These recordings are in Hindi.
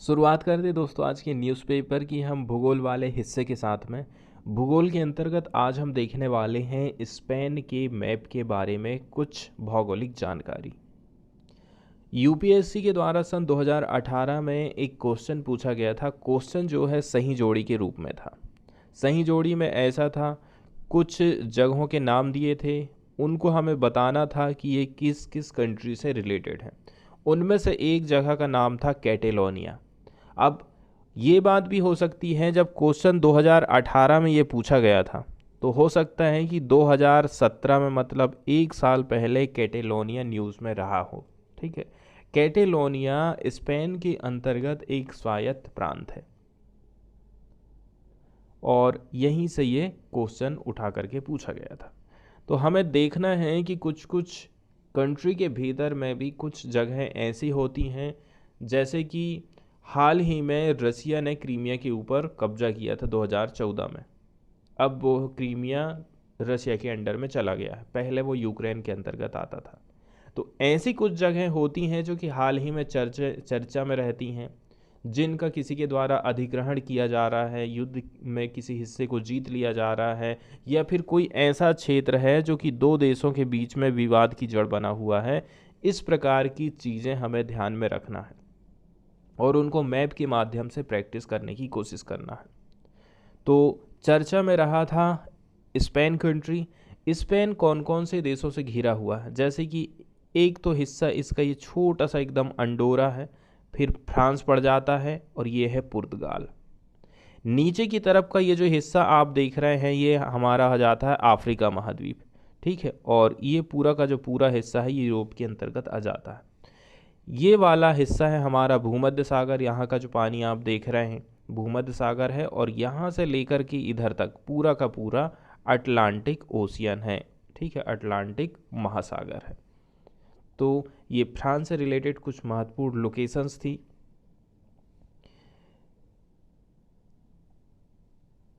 शुरुआत करते हैं दोस्तों आज के न्यूज़पेपर की हम भूगोल वाले हिस्से के साथ में। भूगोल के अंतर्गत आज हम देखने वाले हैं स्पेन के मैप के बारे में कुछ भौगोलिक जानकारी। यूपीएससी के द्वारा सन 2018 में एक क्वेश्चन पूछा गया था। क्वेश्चन जो है सही जोड़ी के रूप में था। सही जोड़ी में ऐसा था, कुछ जगहों के नाम दिए थे, उनको हमें बताना था कि ये किस किस कंट्री से रिलेटेड है। उनमें से एक जगह का नाम था कैटेलोनिया। अब ये बात भी हो सकती है, जब क्वेश्चन 2018 में ये पूछा गया था तो हो सकता है कि 2017 में, मतलब एक साल पहले, कैटेलोनिया न्यूज़ में रहा हो। ठीक है, कैटेलोनिया स्पेन के अंतर्गत एक स्वायत्त प्रांत है और यहीं से ये क्वेश्चन उठा करके पूछा गया था। तो हमें देखना है कि कुछ कुछ कंट्री के भीतर में भी कुछ जगहें ऐसी होती हैं, जैसे कि हाल ही में रसिया ने क्रीमिया के ऊपर कब्जा किया था 2014 में। अब वो क्रीमिया रसिया के अंडर में चला गया है, पहले वो यूक्रेन के अंतर्गत आता था। तो ऐसी कुछ जगहें होती हैं जो कि हाल ही में चर्चा में रहती हैं, जिनका किसी के द्वारा अधिग्रहण किया जा रहा है, युद्ध में किसी हिस्से को जीत लिया जा रहा है, या फिर कोई ऐसा क्षेत्र है जो कि दो देशों के बीच में विवाद की जड़ बना हुआ है। इस प्रकार की चीज़ें हमें ध्यान में रखना है और उनको मैप के माध्यम से प्रैक्टिस करने की कोशिश करना है। तो चर्चा में रहा था स्पेन कंट्री। स्पेन कौन कौन से देशों से घिरा हुआ है, जैसे कि एक तो हिस्सा इसका ये छोटा सा एकदम अंडोरा है, फिर फ्रांस पड़ जाता है और ये है पुर्तगाल। नीचे की तरफ का ये जो हिस्सा आप देख रहे हैं ये हमारा आ जाता है अफ्रीका महाद्वीप। ठीक है, और ये पूरा का जो पूरा हिस्सा है ये यूरोप के अंतर्गत आ जाता है। ये वाला हिस्सा है हमारा भूमध्य सागर। यहाँ का जो पानी आप देख रहे हैं भूमध्य सागर है, और यहाँ से लेकर के इधर तक पूरा का पूरा अटलांटिक ओशियन है। ठीक है, अटलांटिक महासागर है। तो ये फ्रांस से रिलेटेड कुछ महत्वपूर्ण लोकेशंस थी।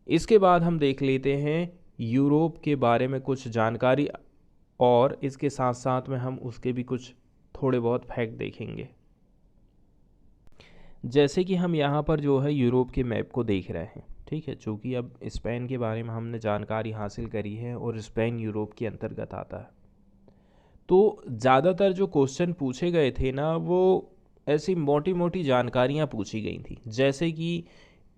इसके बाद हम देख लेते हैं यूरोप के बारे में कुछ जानकारी, और इसके साथ साथ में हम उसके भी कुछ थोड़े बहुत फैक्ट देखेंगे। जैसे कि हम यहाँ पर जो है यूरोप के मैप को देख रहे हैं। ठीक है, चूँकि अब स्पेन के बारे में हमने जानकारी हासिल करी है और स्पेन यूरोप के अंतर्गत आता है, तो ज़्यादातर जो क्वेश्चन पूछे गए थे ना, वो ऐसी मोटी मोटी जानकारियाँ पूछी गई थी, जैसे कि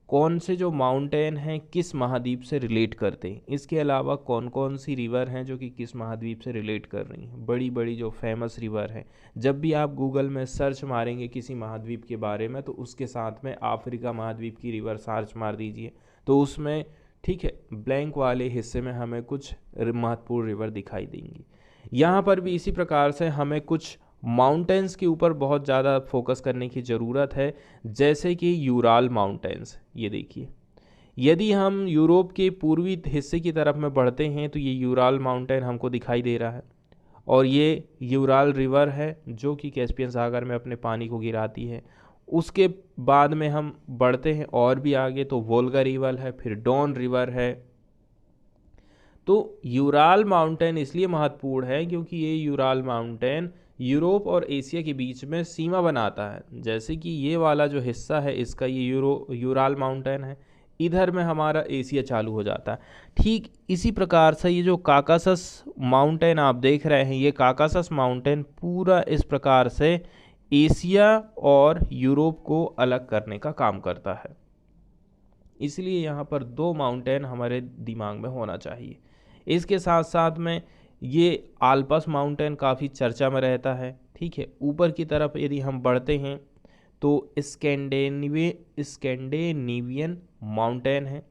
कौन से जो माउंटेन हैं किस महाद्वीप से रिलेट करते हैं। इसके अलावा कौन कौन सी रिवर हैं जो कि किस महाद्वीप से रिलेट कर रही हैं, बड़ी बड़ी जो फेमस रिवर हैं। जब भी आप गूगल में सर्च मारेंगे किसी महाद्वीप के बारे में, तो उसके साथ में अफ्रीका महाद्वीप की रिवर सर्च मार दीजिए, तो उसमें, ठीक है, ब्लैंक वाले हिस्से में हमें कुछ महत्वपूर्ण रिवर दिखाई देंगी। यहाँ पर भी इसी प्रकार से हमें कुछ माउंटेन्स के ऊपर बहुत ज़्यादा फोकस करने की ज़रूरत है, जैसे कि यूराल माउंटेन्स। ये देखिए, यदि हम यूरोप के पूर्वी हिस्से की तरफ में बढ़ते हैं तो ये यूराल माउंटेन हमको दिखाई दे रहा है, और ये यूराल रिवर है जो कि कैस्पियन सागर में अपने पानी को गिराती है। उसके बाद में हम बढ़ते हैं और भी आगे, तो वोल्गा रिवर है, फिर डॉन रिवर है। तो यूराल माउंटेन इसलिए महत्वपूर्ण है क्योंकि ये यूराल माउंटेन यूरोप और एशिया के बीच में सीमा बनाता है। जैसे कि ये वाला जो हिस्सा है इसका ये यूराल माउंटेन है, इधर में हमारा एशिया चालू हो जाता है। ठीक इसी प्रकार से ये जो काकासस माउंटेन आप देख रहे हैं, ये काकासस माउंटेन पूरा इस प्रकार से एशिया और यूरोप को अलग करने का काम करता है। इसलिए यहाँ पर दो माउंटेन हमारे दिमाग में होना चाहिए। इसके साथ साथ में ये आल्पस माउंटेन काफ़ी चर्चा में रहता है। ठीक है, ऊपर की तरफ यदि हम बढ़ते हैं तो स्कैंडेनेवियन माउंटेन है।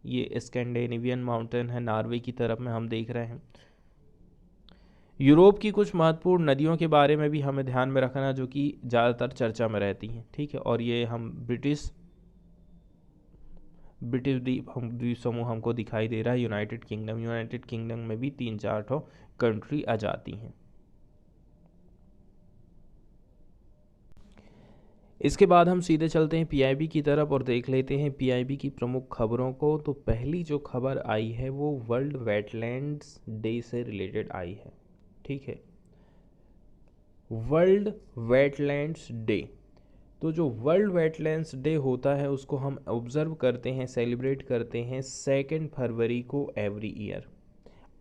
ये स्कैंडेनेवियन माउंटेन है, नॉर्वे की तरफ में हम देख रहे हैं। यूरोप की कुछ महत्वपूर्ण नदियों के बारे में भी हमें ध्यान में रखना, जो कि ज़्यादातर चर्चा में रहती हैं। ठीक है, और ये हम ब्रिटिश द्वीप समूह हमको दिखाई दे रहा है। यूनाइटेड किंगडम में भी 3-4 ठो कंट्री आ जाती हैं। इसके बाद हम सीधे चलते हैं पीआईबी की तरफ और देख लेते हैं पीआईबी की प्रमुख खबरों को। तो पहली जो खबर आई है वो वर्ल्ड वेटलैंड्स डे से रिलेटेड आई है। ठीक है, वर्ल्ड वेटलैंड्स डे। तो जो वर्ल्ड वेटलैंड्स डे होता है उसको हम ऑब्ज़र्व करते हैं, सेलिब्रेट करते हैं 2 फरवरी को every year.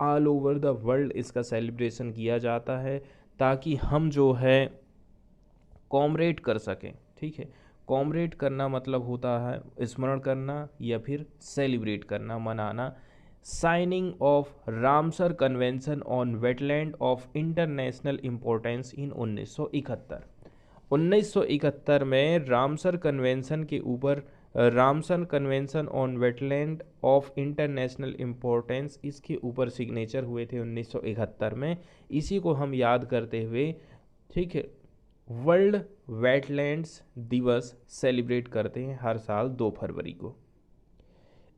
All over the world इसका सेलिब्रेशन किया जाता है ताकि हम जो है कॉमरेड कर सकें। ठीक है, कॉमरेड करना मतलब होता है स्मरण करना या फिर सेलिब्रेट करना, मनाना। Signing off Ramsar convention on wetland of international importance in 1971 में रामसर कन्वेंशन के ऊपर, Ramsar convention on wetland of international importance, इसके ऊपर सिग्नेचर हुए थे 1971 में। इसी को हम याद करते हुए, ठीक है, वर्ल्ड वेटलैंड्स दिवस सेलिब्रेट करते हैं हर साल 2 फरवरी को।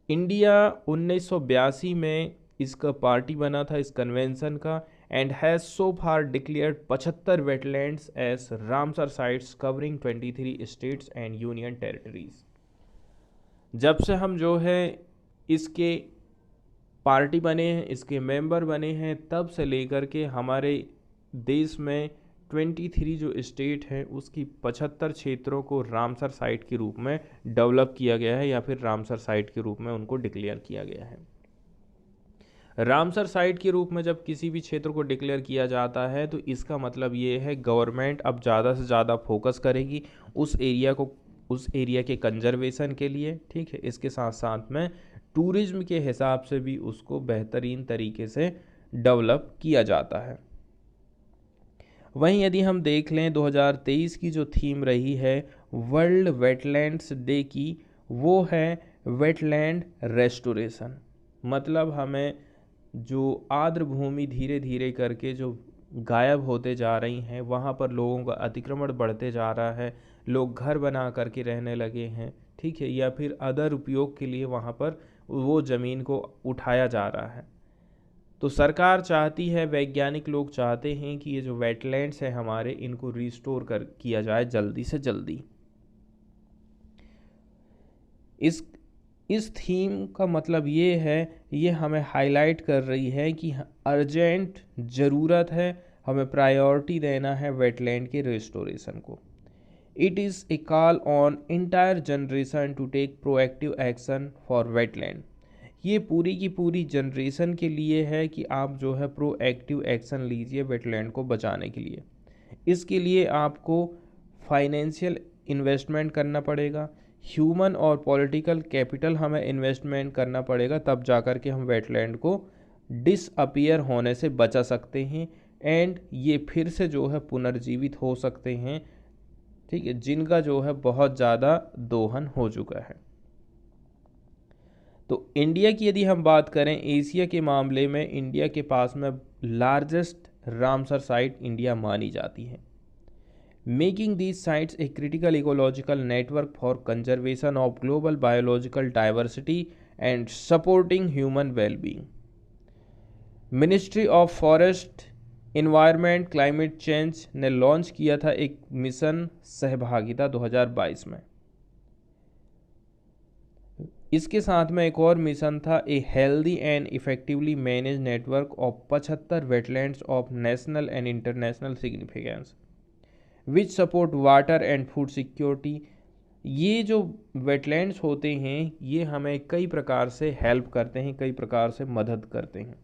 इंडिया 1982 में इसका पार्टी बना था इस कन्वेंशन का, and has so far declared 75 wetlands as Ramsar sites covering 23 states and union territories. जब से हम जो है इसके पार्टी बने हैं, इसके मेंबर बने हैं, तब से लेकर के हमारे देश में 23 जो स्टेट हैं उसकी 75 क्षेत्रों को रामसर साइट के रूप में डेवलप किया गया है या फिर रामसर साइट के रूप में उनको डिक्लेयर किया गया है। रामसर साइट के रूप में जब किसी भी क्षेत्र को डिक्लेयर किया जाता है तो इसका मतलब ये है गवर्नमेंट अब ज़्यादा से ज़्यादा फोकस करेगी उस एरिया को, उस एरिया के कंजर्वेशन के लिए। ठीक है, इसके साथ साथ में टूरिज्म के हिसाब से भी उसको बेहतरीन तरीके से डेवलप किया जाता है। वहीं यदि हम देख लें 2023 की जो थीम रही है वर्ल्ड वेटलैंड्स डे की, वो है वेटलैंड रेस्टोरेशन। मतलब हमें जो आर्द्र भूमि धीरे धीरे करके जो गायब होते जा रही हैं, वहाँ पर लोगों का अतिक्रमण बढ़ते जा रहा है, लोग घर बना करके रहने लगे हैं, ठीक है, या फिर अदर उपयोग के लिए वहाँ पर वो ज़मीन को उठाया जा रहा है। तो सरकार चाहती है, वैज्ञानिक लोग चाहते हैं कि ये जो वेटलैंड्स हैं हमारे, इनको रिस्टोर कर किया जाए जल्दी से जल्दी। इस थीम का मतलब ये है, ये हमें हाईलाइट कर रही है कि अर्जेंट ज़रूरत है, हमें प्रायोरिटी देना है वेटलैंड के रिस्टोरेशन को। It is a call on entire generation to take proactive action for wetland. ये पूरी की पूरी जनरेशन के लिए है कि आप जो है प्रोएक्टिव एक्शन लीजिए वेटलैंड को बचाने के लिए। इसके लिए आपको फाइनेंशियल इन्वेस्टमेंट करना पड़ेगा, ह्यूमन और पॉलिटिकल कैपिटल हमें इन्वेस्टमेंट करना पड़ेगा, तब जाकर के हम वेटलैंड को डिसअपियर होने से बचा सकते हैं एंड ये फिर से जो है पुनर्जीवित हो सकते हैं। ठीक है, जिनका जो है बहुत ज़्यादा दोहन हो चुका है। तो इंडिया की यदि हम बात करें, एशिया के मामले में इंडिया के पास में लार्जेस्ट रामसर साइट इंडिया मानी जाती है, making these sites a critical ecological network for conservation of global biological diversity and supporting human wellbeing. Ministry of forest, environment, climate change ने लॉन्च किया था एक मिशन सहभागिता 2022 में। इसके साथ में एक और मिशन था, a healthy and effectively manage network of 75 wetlands of national and international significance which support water and food security. ये जो वेटलैंड्स होते हैं ये हमें कई प्रकार से हेल्प करते हैं, कई प्रकार से मदद करते हैं।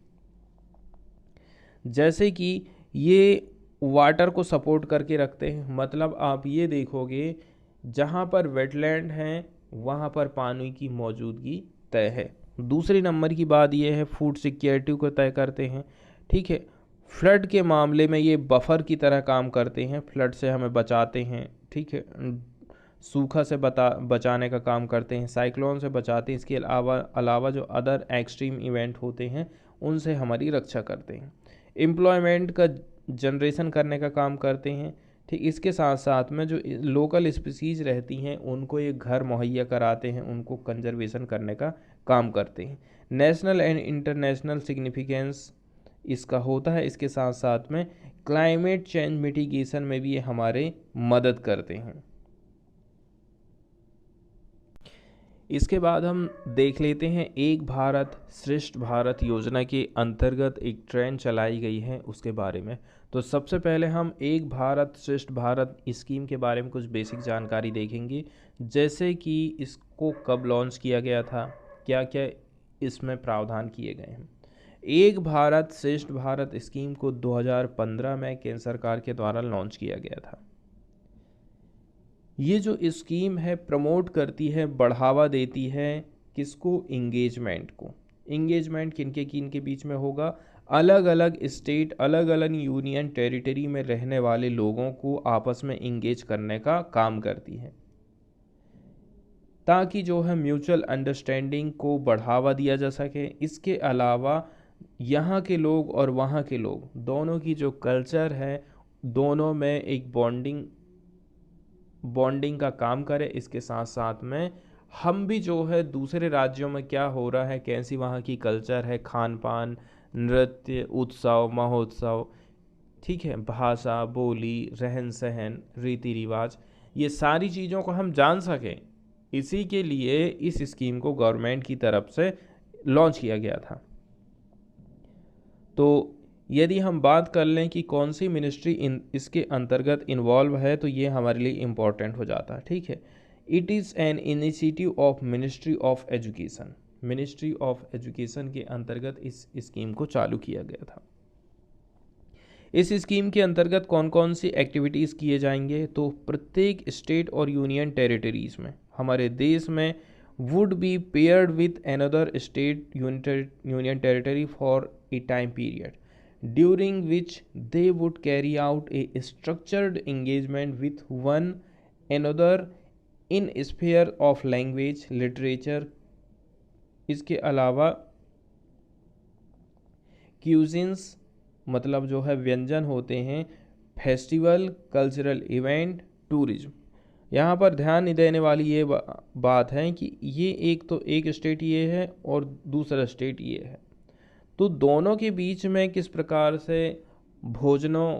जैसे कि ये वाटर को सपोर्ट करके रखते हैं, मतलब आप ये देखोगे जहाँ पर वेटलैंड हैं वहाँ पर पानी की मौजूदगी तय है। दूसरी नंबर की बात ये है, फूड सिक्योरिटी को तय करते हैं। ठीक है, फ्लड के मामले में ये बफर की तरह काम करते हैं, फ्लड से हमें बचाते हैं। ठीक है, सूखा से बचाने का काम करते हैं, साइक्लोन से बचाते हैं। इसके अलावा जो अदर एक्सट्रीम इवेंट होते हैं उनसे हमारी रक्षा करते हैं। एम्प्लॉयमेंट का जनरेशन करने का काम करते हैं। ठीक, इसके साथ साथ में जो लोकल स्पीसीज रहती हैं उनको ये घर मुहैया कराते हैं, उनको कंजर्वेशन करने का काम करते हैं। नेशनल एंड इंटरनेशनल सिग्निफिकेंस इसका होता है। इसके साथ साथ में क्लाइमेट चेंज मिटिगेशन में भी ये हमारे मदद करते हैं। इसके बाद हम देख लेते हैं, एक भारत श्रेष्ठ भारत योजना के अंतर्गत एक ट्रेन चलाई गई है उसके बारे में। तो सबसे पहले हम एक भारत श्रेष्ठ भारत स्कीम के बारे में कुछ बेसिक जानकारी देखेंगे, जैसे कि इसको कब लॉन्च किया गया था, क्या क्या इसमें प्रावधान किए गए हैं। एक भारत श्रेष्ठ भारत स्कीम को 2015 में केंद्र सरकार के द्वारा लॉन्च किया गया था। ये जो स्कीम है प्रमोट करती है, बढ़ावा देती है किसको, इंगेजमेंट को। इंगेजमेंट किनके किनके बीच में होगा, अलग अलग स्टेट अलग अलग यूनियन टेरिटरी में रहने वाले लोगों को आपस में इंगेज करने का काम करती है, ताकि जो है म्यूचुअल अंडरस्टैंडिंग को बढ़ावा दिया जा सके। इसके अलावा यहाँ के लोग और वहाँ के लोग दोनों की जो कल्चर है, दोनों में एक बॉन्डिंग का काम करे। इसके साथ साथ में हम भी जो है दूसरे राज्यों में क्या हो रहा है, कैसी वहाँ की कल्चर है, खान पान, नृत्य, उत्सव, महोत्सव, ठीक है, भाषा, बोली, रहन सहन, रीति रिवाज, ये सारी चीज़ों को हम जान सकें। इसी के लिए इस स्कीम को गवर्नमेंट की तरफ से लॉन्च किया गया था। तो यदि हम बात कर लें कि कौन सी मिनिस्ट्री इसके अंतर्गत इन्वॉल्व है, तो ये हमारे लिए इम्पॉर्टेंट हो जाता है, ठीक है। It is an initiative of ministry of education. Ministry of education के अंतर्गत इस स्कीम को चालू किया गया था। इस स्कीम के अंतर्गत कौन कौन सी एक्टिविटीज़ किए जाएंगे, तो प्रत्येक स्टेट और यूनियन टेरिटरीज़ में हमारे देश में would be paired with another state union territory for a time period, during which they would carry out a structured engagement with one another in sphere of language, literature। इसके अलावा क्यूजिन्स मतलब जो है व्यंजन होते हैं, फेस्टिवल, कल्चरल इवेंट, टूरिज्म। यहाँ पर ध्यान देने वाली ये बात है कि ये एक स्टेट ये है और दूसरा स्टेट ये है, तो दोनों के बीच में किस प्रकार से भोजनों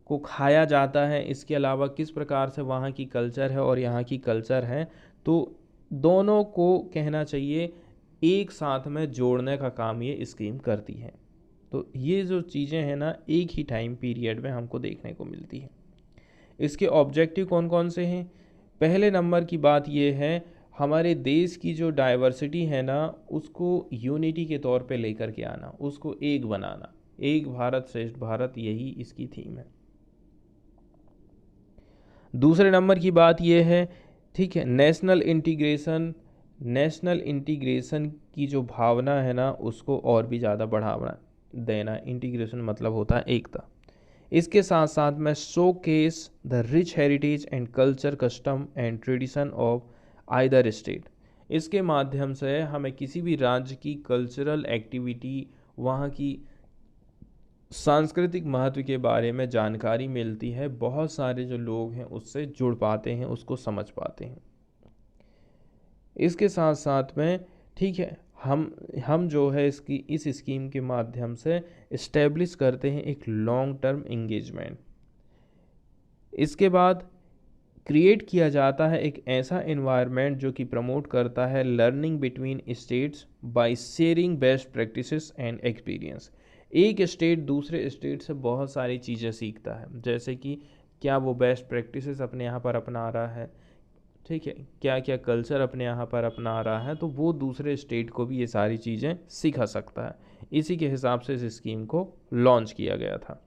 को खाया जाता है, इसके अलावा किस प्रकार से वहाँ की कल्चर है और यहाँ की कल्चर है, तो दोनों को कहना चाहिए एक साथ में जोड़ने का काम ये स्कीम करती है। तो ये जो चीज़ें हैं ना, एक ही टाइम पीरियड में हमको देखने को मिलती है। इसके ऑब्जेक्टिव कौन कौन से हैं, पहले नंबर की बात ये है, हमारे देश की जो डाइवर्सिटी है ना, उसको यूनिटी के तौर पे लेकर के आना, उसको एक बनाना। एक भारत श्रेष्ठ भारत, यही इसकी थीम है। दूसरे नंबर की बात ये है, ठीक है, नेशनल इंटीग्रेशन की जो भावना है ना, उसको और भी ज़्यादा बढ़ावा देना। इंटीग्रेशन मतलब होता है एकता। इसके साथ साथ में showcase the rich heritage and culture, custom and tradition of either state. इसके माध्यम से हमें किसी भी राज्य की कल्चरल एक्टिविटी, वहाँ की सांस्कृतिक महत्व के बारे में जानकारी मिलती है। बहुत सारे जो लोग हैं उससे जुड़ पाते हैं, उसको समझ पाते हैं। इसके साथ साथ में, ठीक है, हम जो है इस स्कीम के माध्यम से इस्टेब्लिश करते हैं एक लॉन्ग टर्म एंगेजमेंट। इसके बाद क्रिएट किया जाता है एक ऐसा एनवायरनमेंट जो कि प्रमोट करता है learning between states by sharing best practices and experience. एक स्टेट दूसरे स्टेट से बहुत सारी चीज़ें सीखता है, जैसे कि क्या वो बेस्ट प्रैक्टिसेस अपने यहाँ पर अपना रहा है, ठीक है, क्या क्या कल्चर अपने यहाँ पर अपना रहा है, तो वो दूसरे स्टेट को भी ये सारी चीज़ें सिखा सकता है। इसी के हिसाब से इस स्कीम को लॉन्च किया गया था।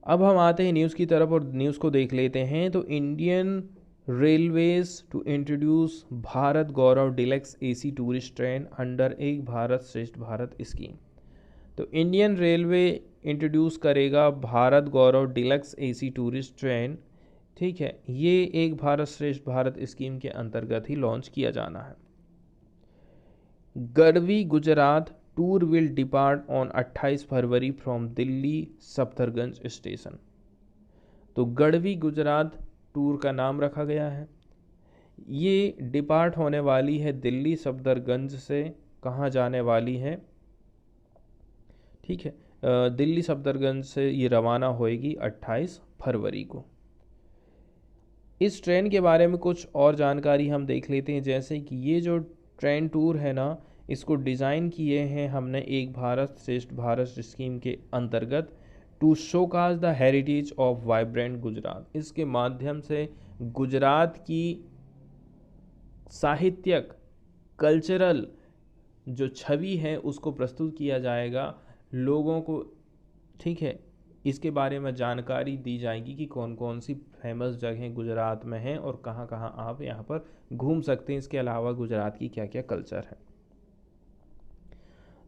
अब हम आते हैं न्यूज़ की तरफ और न्यूज़ को देख लेते हैं। तो Indian railways to introduce Bharat Gaurav deluxe AC tourist train under Ek Bharat Shreshtha Bharat scheme. तो इंडियन रेलवे इंट्रोड्यूस करेगा Bharat Gaurav deluxe AC tourist train, ठीक है, ये एक भारत श्रेष्ठ भारत स्कीम के अंतर्गत ही लॉन्च किया जाना है। Garvi Gujarat tour will depart on 28 February from Delhi Safdarjung station. तो गढ़वी गुजरात टूर का नाम रखा गया है। ये डिपार्ट होने वाली है दिल्ली सफदरगंज से, कहाँ जाने वाली है, ठीक है, दिल्ली सफदरगंज से ये रवाना होएगी 28 फरवरी को। इस ट्रेन के बारे में कुछ और जानकारी हम देख लेते हैं, जैसे कि ये जो ट्रेन टूर है ना, इसको डिज़ाइन किए हैं हमने एक भारत श्रेष्ठ भारत स्कीम के अंतर्गत, to showcase the heritage of vibrant Gujarat. इसके माध्यम से गुजरात की साहित्यिक कल्चरल जो छवि है उसको प्रस्तुत किया जाएगा लोगों को, ठीक है। इसके बारे में जानकारी दी जाएगी कि कौन कौन सी फेमस जगहें गुजरात में हैं और कहाँ कहाँ आप यहाँ पर घूम सकते हैं। इसके अलावा गुजरात की क्या क्या कल्चर है।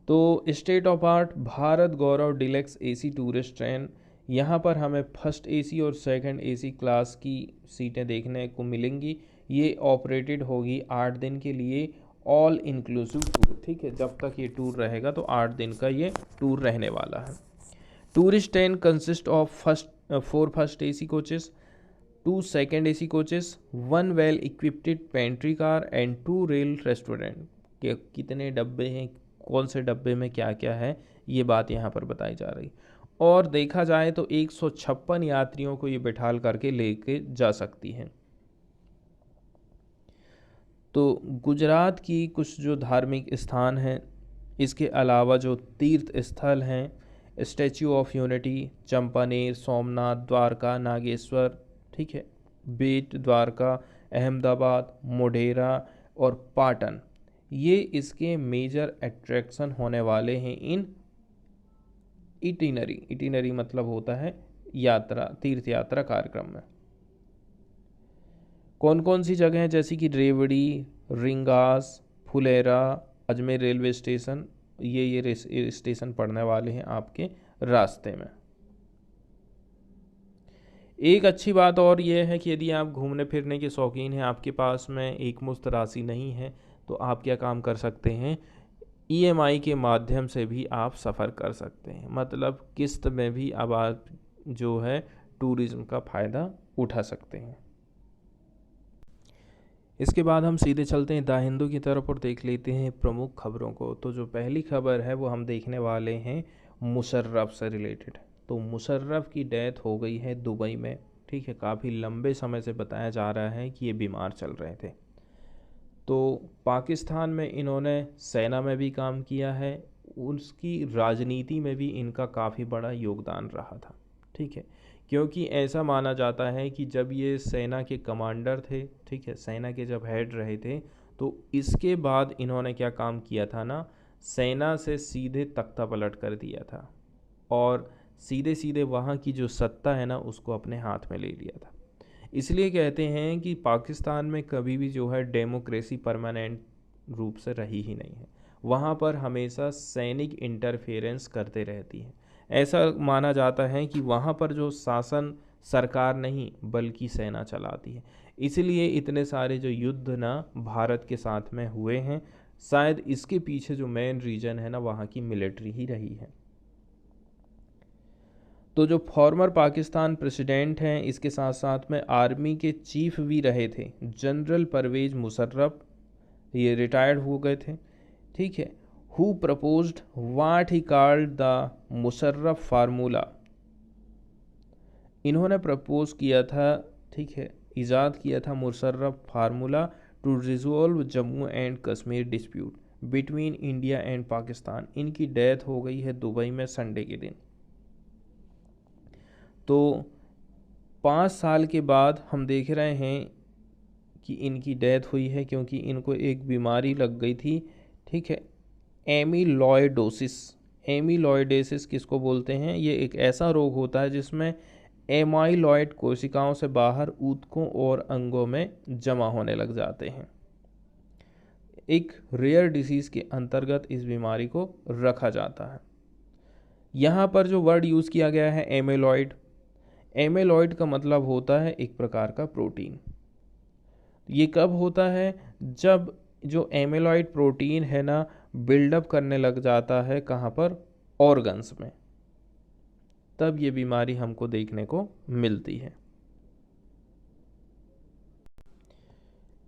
तो state of art Bharat Gaurav deluxe AC tourist train, यहाँ पर हमें फर्स्ट एसी और सेकंड एसी क्लास की सीटें देखने को मिलेंगी। ये ऑपरेटेड होगी 8 दिन के लिए, ऑल इंक्लूसिव टूर, ठीक है। जब तक ये टूर रहेगा तो 8 दिन का ये टूर रहने वाला है। Tourist train consist of 4 first AC coaches, 2 second AC coaches, 1 well equipped pantry car and 2 rail restaurant. के कितने डब्बे हैं, कौन से डब्बे में क्या क्या है, ये बात यहाँ पर बताई जा रही। और देखा जाए तो 156 यात्रियों को ये बिठाल करके लेके जा सकती हैं। तो गुजरात की कुछ जो धार्मिक स्थान हैं, इसके अलावा जो तीर्थ स्थल हैं, statue of unity, Champaner, Somnath, Dwarka, Nageshwar, ठीक है, बेट द्वारका, अहमदाबाद, मोढेरा और पाटन, ये इसके मेजर अट्रैक्शन होने वाले हैं इन इटिनरी मतलब होता है यात्रा, तीर्थ यात्रा कार्यक्रम में। कौन कौन सी जगह हैं, जैसे कि रेवड़ी, रिंगास, फुलेरा, अजमेर रेलवे स्टेशन, ये स्टेशन पड़ने वाले हैं आपके रास्ते में। एक अच्छी बात और ये है कि यदि आप घूमने फिरने के शौकीन हैं, आपके पास में एक मुश्त राशि नहीं है, तो आप क्या काम कर सकते हैं, ईएमआई के माध्यम से भी आप सफ़र कर सकते हैं। मतलब किस्त में भी अब आप जो है टूरिज़्म का फ़ायदा उठा सकते हैं। इसके बाद हम सीधे चलते हैं द हिंदू की तरफ और देख लेते हैं प्रमुख खबरों को। तो जो पहली खबर है वो हम देखने वाले हैं मुशर्रफ से रिलेटेड। तो मुशर्रफ की डेथ हो गई है दुबई में, ठीक है। काफ़ी लंबे समय से बताया जा रहा है कि ये बीमार चल रहे थे। तो पाकिस्तान में इन्होंने सेना में भी काम किया है, उसकी राजनीति में भी इनका काफ़ी बड़ा योगदान रहा था, ठीक है। क्योंकि ऐसा माना जाता है कि जब ये सेना के कमांडर थे, ठीक है, सेना के जब हेड रहे थे, तो इसके बाद इन्होंने क्या काम किया था ना, सेना से सीधे तख्ता पलट कर दिया था और सीधे सीधे वहाँ की जो सत्ता है ना उसको अपने हाथ में ले लिया था। इसलिए कहते हैं कि पाकिस्तान में कभी भी जो है डेमोक्रेसी परमानेंट रूप से रही ही नहीं है, वहाँ पर हमेशा सैनिक इंटरफेरेंस करते रहती है। ऐसा माना जाता है कि वहाँ पर जो शासन सरकार नहीं बल्कि सेना चलाती है, इसलिए इतने सारे जो युद्ध ना भारत के साथ में हुए हैं, शायद इसके पीछे जो मेन रीजन है ना वहाँ की मिलिट्री ही रही है। तो जो फॉर्मर पाकिस्तान प्रेसिडेंट हैं, इसके साथ साथ में आर्मी के चीफ भी रहे थे जनरल परवेज मुशर्रफ, ये रिटायर्ड हो गए थे, ठीक है। Who proposed what he called the Musharraf formula, इन्होंने प्रपोज किया था, ठीक है, ईजाद किया था Musharraf formula to resolve Jammu and Kashmir dispute between India and Pakistan. इनकी डेथ हो गई है दुबई में संडे के दिन। तो 5 साल के बाद हम देख रहे हैं कि इनकी डेथ हुई है, क्योंकि इनको एक बीमारी लग गई थी, ठीक है, एमीलॉयडोसिस। एमीलॉयडोसिस किसको बोलते हैं, ये एक ऐसा रोग होता है जिसमें एमाइलॉयड कोशिकाओं से बाहर ऊतकों और अंगों में जमा होने लग जाते हैं। एक रेयर डिसीज़ के अंतर्गत इस बीमारी को रखा जाता है। यहाँ पर जो वर्ड यूज़ किया गया है एमेलॉयड, एमेलॉयड का मतलब होता है एक प्रकार का प्रोटीन। ये कब होता है, जब जो एमेलॉयड प्रोटीन है ना बिल्डअप करने लग जाता है, कहाँ पर, ऑर्गन्स में, तब ये बीमारी हमको देखने को मिलती है।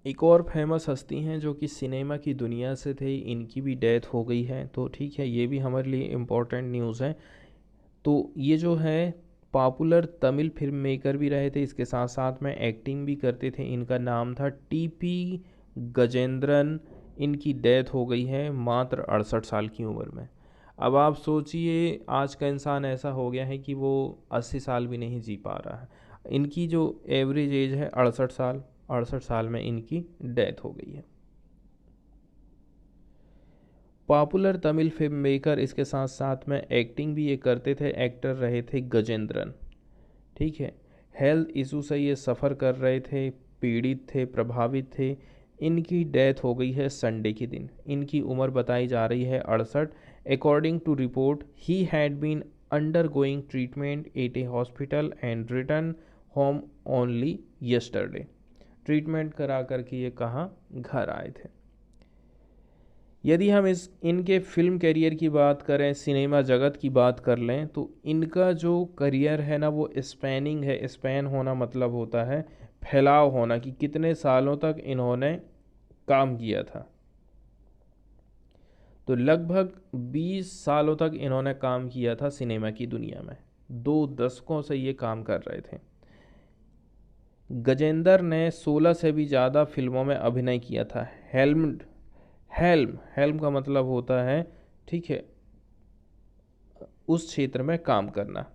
एक और फेमस हस्ती हैं जो कि सिनेमा की दुनिया से थे, इनकी भी डेथ हो गई है। तो ठीक है, ये भी हमारे लिए इम्पोर्टेंट न्यूज़ है। तो ये जो है पॉपुलर तमिल फिल्म मेकर भी रहे थे, इसके साथ साथ में एक्टिंग भी करते थे। इनका नाम था टीपी गजेंद्रन। इनकी डेथ हो गई है मात्र 68 साल की उम्र में। अब आप सोचिए आज का इंसान ऐसा हो गया है कि वो 80 साल भी नहीं जी पा रहा है। इनकी जो एवरेज एज है 68 साल, 68 साल में इनकी डेथ हो गई है। पॉपुलर तमिल फिल्म मेकर, इसके साथ साथ में एक्टिंग भी ये करते थे, एक्टर रहे थे गजेंद्रन। ठीक है, हेल्थ इशू से ये सफ़र कर रहे थे, पीड़ित थे, प्रभावित थे। इनकी डेथ हो गई है संडे के दिन। इनकी उम्र बताई जा रही है 68। According to report he had been undergoing treatment at a hospital and return home only yesterday. Treatment करा करके ये कहाँ घर आए थे। यदि हम इनके फिल्म करियर की बात करें, सिनेमा जगत की बात कर लें, तो इनका जो करियर है ना वो स्पैनिंग है। स्पैन होना मतलब होता है फैलाव होना, कि कितने सालों तक इन्होंने काम किया था। तो लगभग 20 सालों तक इन्होंने काम किया था सिनेमा की दुनिया में। 2 दशकों से ये काम कर रहे थे। गजेंद्र ने 16 से भी ज़्यादा फिल्मों में अभिनय किया था। हेल्म का मतलब होता है, ठीक है, उस क्षेत्र में काम करना।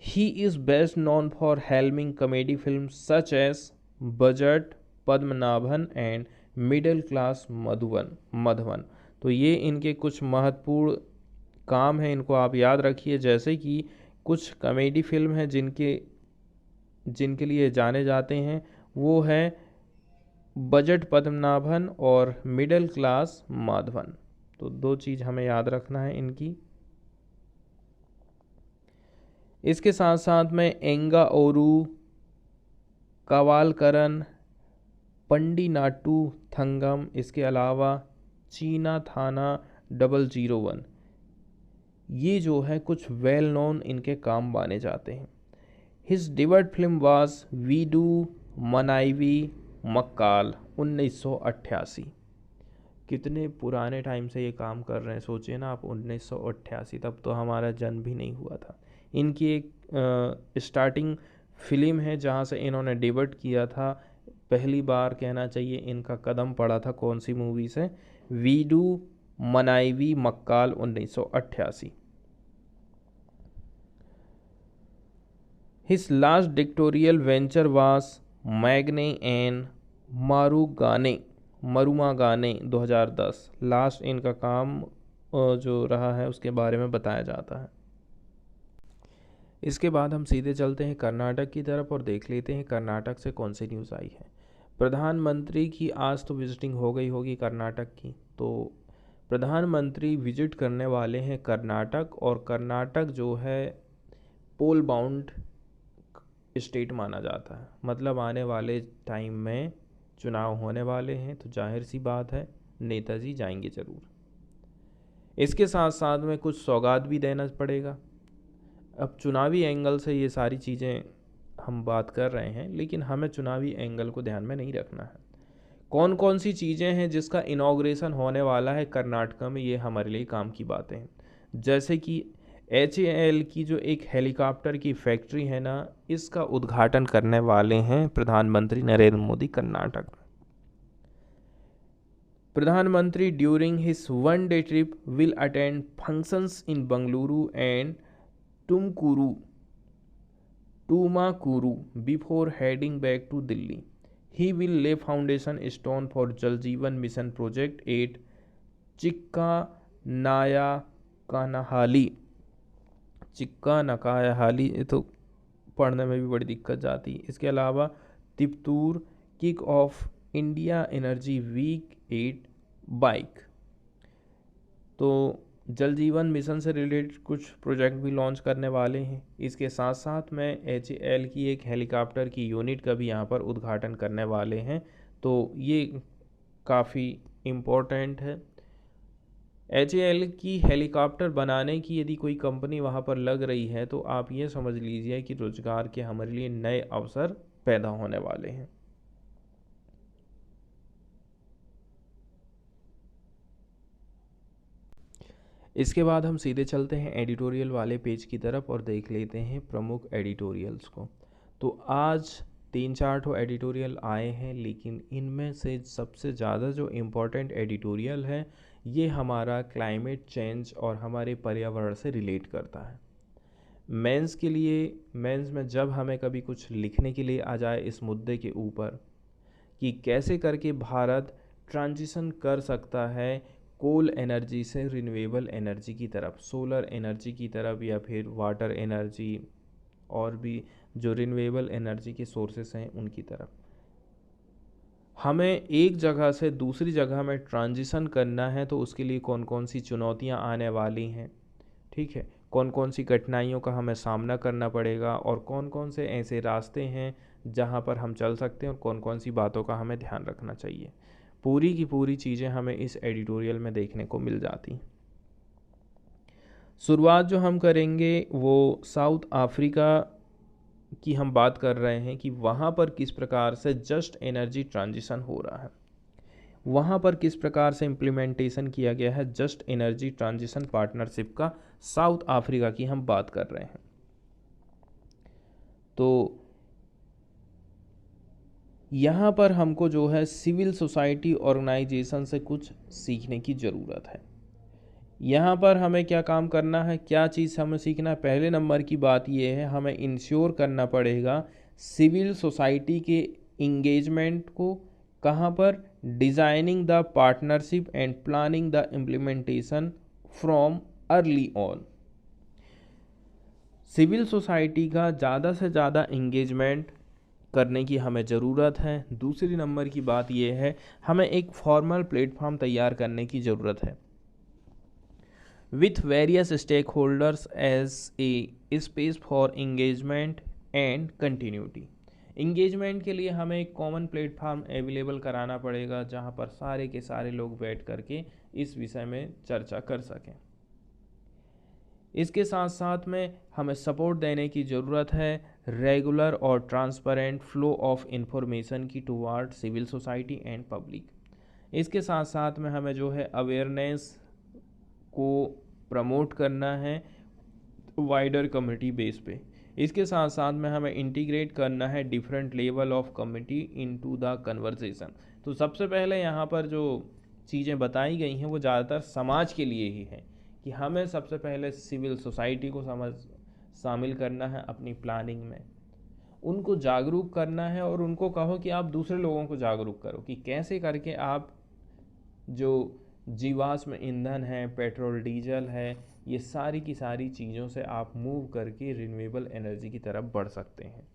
He is best known for helming comedy film such as Budget, Padmanabhan and Middle Class Madhavan. तो ये इनके कुछ महत्वपूर्ण काम हैं, इनको आप याद रखिए। जैसे कि कुछ कॉमेडी फिल्म हैं जिनके लिए जाने जाते हैं, वो है बजट पद्मनाभन और मिडिल क्लास माधवन। तो 2 चीज़ हमें याद रखना है इनकी। इसके साथ साथ में एंगा ओरू, कवालकरन, पंडी नाटू थंगम, इसके अलावा चीना थाना 001, ये जो है कुछ वेल नोन इनके काम माने जाते हैं। His debut film was Veedu Manaivi Makkal 1988। कितने पुराने टाइम से ये काम कर रहे हैं, सोचिए ना आप, 1988, तब तो हमारा जन्म भी नहीं हुआ था। इनकी एक स्टार्टिंग फिल्म है जहाँ से इन्होंने डिबट किया था, पहली बार कहना चाहिए इनका कदम पड़ा था कौन सी मूवी से, Veedu Manaivi Makkal 1988। His last directorial venture was Magane En Marumagane 2010। Last इनका काम जो रहा है उसके बारे में बताया जाता है। इसके बाद हम सीधे चलते हैं कर्नाटक की तरफ और देख लेते हैं कर्नाटक से कौन सी न्यूज़ आई है। प्रधानमंत्री की आज तो विजिटिंग हो गई होगी कर्नाटक की, तो प्रधानमंत्री विजिट करने वाले हैं कर्नाटक। और कर्नाटक जो है पोल बाउंड स्टेट माना जाता है, मतलब आने वाले टाइम में चुनाव होने वाले हैं, तो जाहिर सी बात है नेताजी जाएंगे ज़रूर। इसके साथ साथ में कुछ सौगात भी देना पड़ेगा। अब चुनावी एंगल से ये सारी चीज़ें हम बात कर रहे हैं, लेकिन हमें चुनावी एंगल को ध्यान में नहीं रखना है। कौन कौन सी चीज़ें हैं जिसका इनॉग्रेशन होने वाला है कर्नाटक में, ये हमारे लिए काम की बातें हैं। जैसे कि HAL की जो एक हेलीकॉप्टर की फैक्ट्री है ना, इसका उद्घाटन करने वाले हैं प्रधानमंत्री नरेंद्र मोदी कर्नाटक में। प्रधानमंत्री during his 1 day trip will attend functions in Bengaluru and Tumakuru before heading back to Delhi. He will lay foundation stone for Jal Jeevan mission project at Chikka Nayakana Halli, ये तो पढ़ने में भी बड़ी दिक्कत जाती है। इसके अलावा Tiptur kick off India energy week 8 बाइक। तो जल जीवन मिशन से रिलेटेड कुछ प्रोजेक्ट भी लॉन्च करने वाले हैं। इसके साथ साथ में HAL की एक हेलीकॉप्टर की यूनिट का भी यहाँ पर उद्घाटन करने वाले हैं, तो ये काफ़ी इम्पोर्टेंट है। HAL की हेलीकॉप्टर बनाने की यदि कोई कंपनी वहाँ पर लग रही है, तो आप ये समझ लीजिए कि रोजगार के हमारे लिए नए अवसर पैदा होने वाले हैं। इसके बाद हम सीधे चलते हैं एडिटोरियल वाले पेज की तरफ और देख लेते हैं प्रमुख एडिटोरियल्स को। तो आज 3-4 ठो एडिटोरियल आए हैं, लेकिन इनमें से सबसे ज़्यादा जो इम्पोर्टेंट एडिटोरियल है ये हमारा क्लाइमेट चेंज और हमारे पर्यावरण से रिलेट करता है। मेंस के लिए, मेंस में जब हमें कभी कुछ लिखने के लिए आ जाए इस मुद्दे के ऊपर कि कैसे करके भारत ट्रांजिशन कर सकता है कोल एनर्जी से रिन्यूएबल एनर्जी की तरफ, सोलर एनर्जी की तरफ, या फिर वाटर एनर्जी और भी जो रिन्यूएबल एनर्जी के सोर्सेस हैं उनकी तरफ, हमें एक जगह से दूसरी जगह में ट्रांजिशन करना है तो उसके लिए कौन कौन सी चुनौतियां आने वाली हैं, ठीक है, कौन कौन सी कठिनाइयों का हमें सामना करना पड़ेगा और कौन कौन से ऐसे रास्ते हैं जहां पर हम चल सकते हैं और कौन कौन सी बातों का हमें ध्यान रखना चाहिए, पूरी की पूरी चीज़ें हमें इस एडिटोरियल में देखने को मिल जाती। शुरुआत जो हम करेंगे वो साउथ अफ्रीका की हम बात कर रहे हैं कि वहाँ पर किस प्रकार से जस्ट एनर्जी ट्रांजिशन हो रहा है, वहाँ पर किस प्रकार से इम्प्लीमेंटेशन किया गया है जस्ट एनर्जी ट्रांजिशन पार्टनरशिप का, साउथ अफ्रीका की हम बात कर रहे हैं। तो यहाँ पर हमको जो है सिविल सोसाइटी ऑर्गेनाइजेशन से कुछ सीखने की ज़रूरत है। यहाँ पर हमें क्या काम करना है, क्या चीज़ हमें सीखना है, पहले नंबर की बात यह है हमें इंश्योर करना पड़ेगा सिविल सोसाइटी के इंगेजमेंट को, कहाँ पर, designing the partnership and planning the implementation from early on. Civil society का ज़्यादा से ज़्यादा इंगेजमेंट करने की हमें ज़रूरत है। दूसरी नंबर की बात यह है हमें एक फॉर्मल प्लेटफॉर्म तैयार करने की ज़रूरत है with various stakeholders as a space for engagement and continuity। Engagement के लिए हमें एक कॉमन प्लेटफॉर्म अवेलेबल कराना पड़ेगा जहां पर सारे के सारे लोग बैठ करके इस विषय में चर्चा कर सकें। इसके साथ साथ में हमें सपोर्ट देने की ज़रूरत है रेगुलर और ट्रांसपेरेंट फ्लो ऑफ इंफॉर्मेशन की toward civil society and public. इसके साथ साथ में हमें जो है अवेयरनेस को प्रमोट करना है वाइडर कम्युनिटी बेस पे। इसके साथ साथ में हमें इंटीग्रेट करना है different level of community into the conversation. तो सबसे पहले यहाँ पर जो चीज़ें बताई गई हैं वो ज़्यादातर समाज के लिए ही है कि हमें सबसे पहले सिविल सोसाइटी को शामिल करना है अपनी प्लानिंग में, उनको जागरूक करना है और उनको कहो कि आप दूसरे लोगों को जागरूक करो कि कैसे करके आप जो जीवाश्म ईंधन है, पेट्रोल डीजल है, ये सारी की सारी चीज़ों से आप मूव करके रिन्यूएबल एनर्जी की तरफ बढ़ सकते हैं।